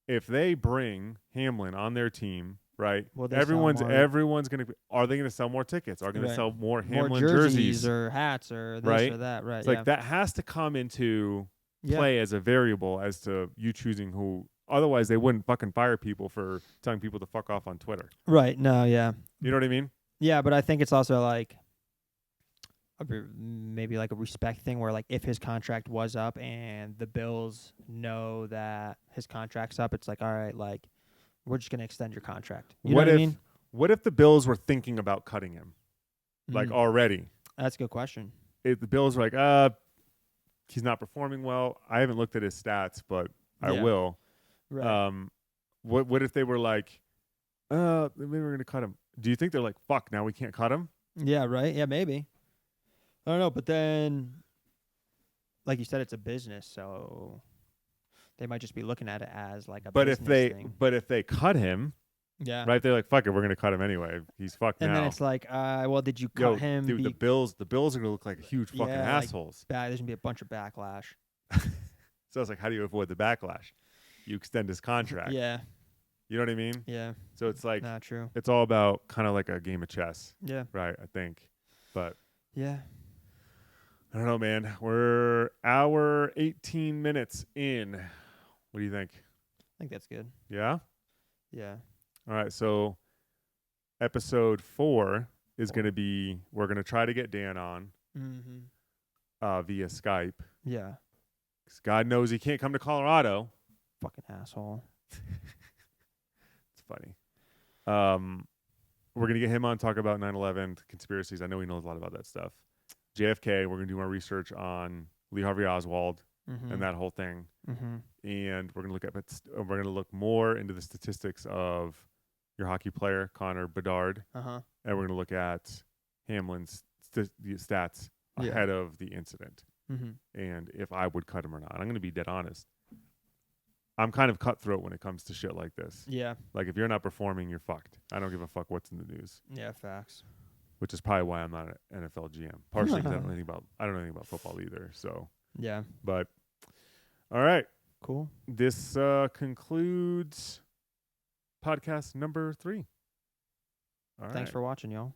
If they bring Hamlin on their team, right? Well, everyone's going to. Are they going to sell more tickets? Are they going to sell more Hamlin jerseys or hats or this right? or that? Right. It's like that has to come into play as a variable as to you choosing who. Otherwise, they wouldn't fucking fire people for telling people to fuck off on Twitter. Right. No. Yeah. You know what I mean? Yeah, but I think it's also like maybe like a respect thing where, like, if his contract was up and the Bills know that his contract's up, it's like, all right, like, we're just going to extend your contract. You know what I mean? What if the Bills were thinking about cutting him, like, already? That's a good question. If the Bills were like, he's not performing well. I haven't looked at his stats, but I will. Right. What if they were like, maybe we're going to cut him? Do you think they're like, fuck, now we can't cut him? Yeah, right. Yeah, maybe. I don't know, but then, like you said, it's a business, so they might just be looking at it as like a business thing. But if they cut him, right? They're like, fuck it, we're gonna cut him anyway. He's fucked now. And then it's like, well, did you cut him? Dude, the Bills are gonna look like huge fucking assholes. There's gonna be a bunch of backlash. So it's like, how do you avoid the backlash? You extend his contract. Yeah. You know what I mean? Yeah. So it's like, not true. It's all about kind of like a game of chess. Yeah. Right. I think, but yeah. I don't know, man. We're hour 18 minutes in. What do you think? I think that's good. Yeah? Yeah. All right. So episode 4 is going to be, we're going to try to get Dan on via Skype. Yeah. 'Cause God knows he can't come to Colorado. Fucking asshole. It's funny. We're going to get him on, talk about 9/11, conspiracies. I know he knows a lot about that stuff. JFK, we're going to do more research on Lee Harvey Oswald and that whole thing. And we're going to look more into the statistics of your hockey player, Connor Bedard. And we're going to look at Hamlin's stats ahead of the incident. And if I would cut him or not. I'm going to be dead honest. I'm kind of cutthroat when it comes to shit like this. Yeah. Like, if you're not performing, you're fucked. I don't give a fuck what's in the news. Yeah, facts. Which is probably why I'm not an NFL GM. Partially because I don't know anything about football either. So yeah. But all right. Cool. This concludes podcast number 3. Thanks for watching, y'all.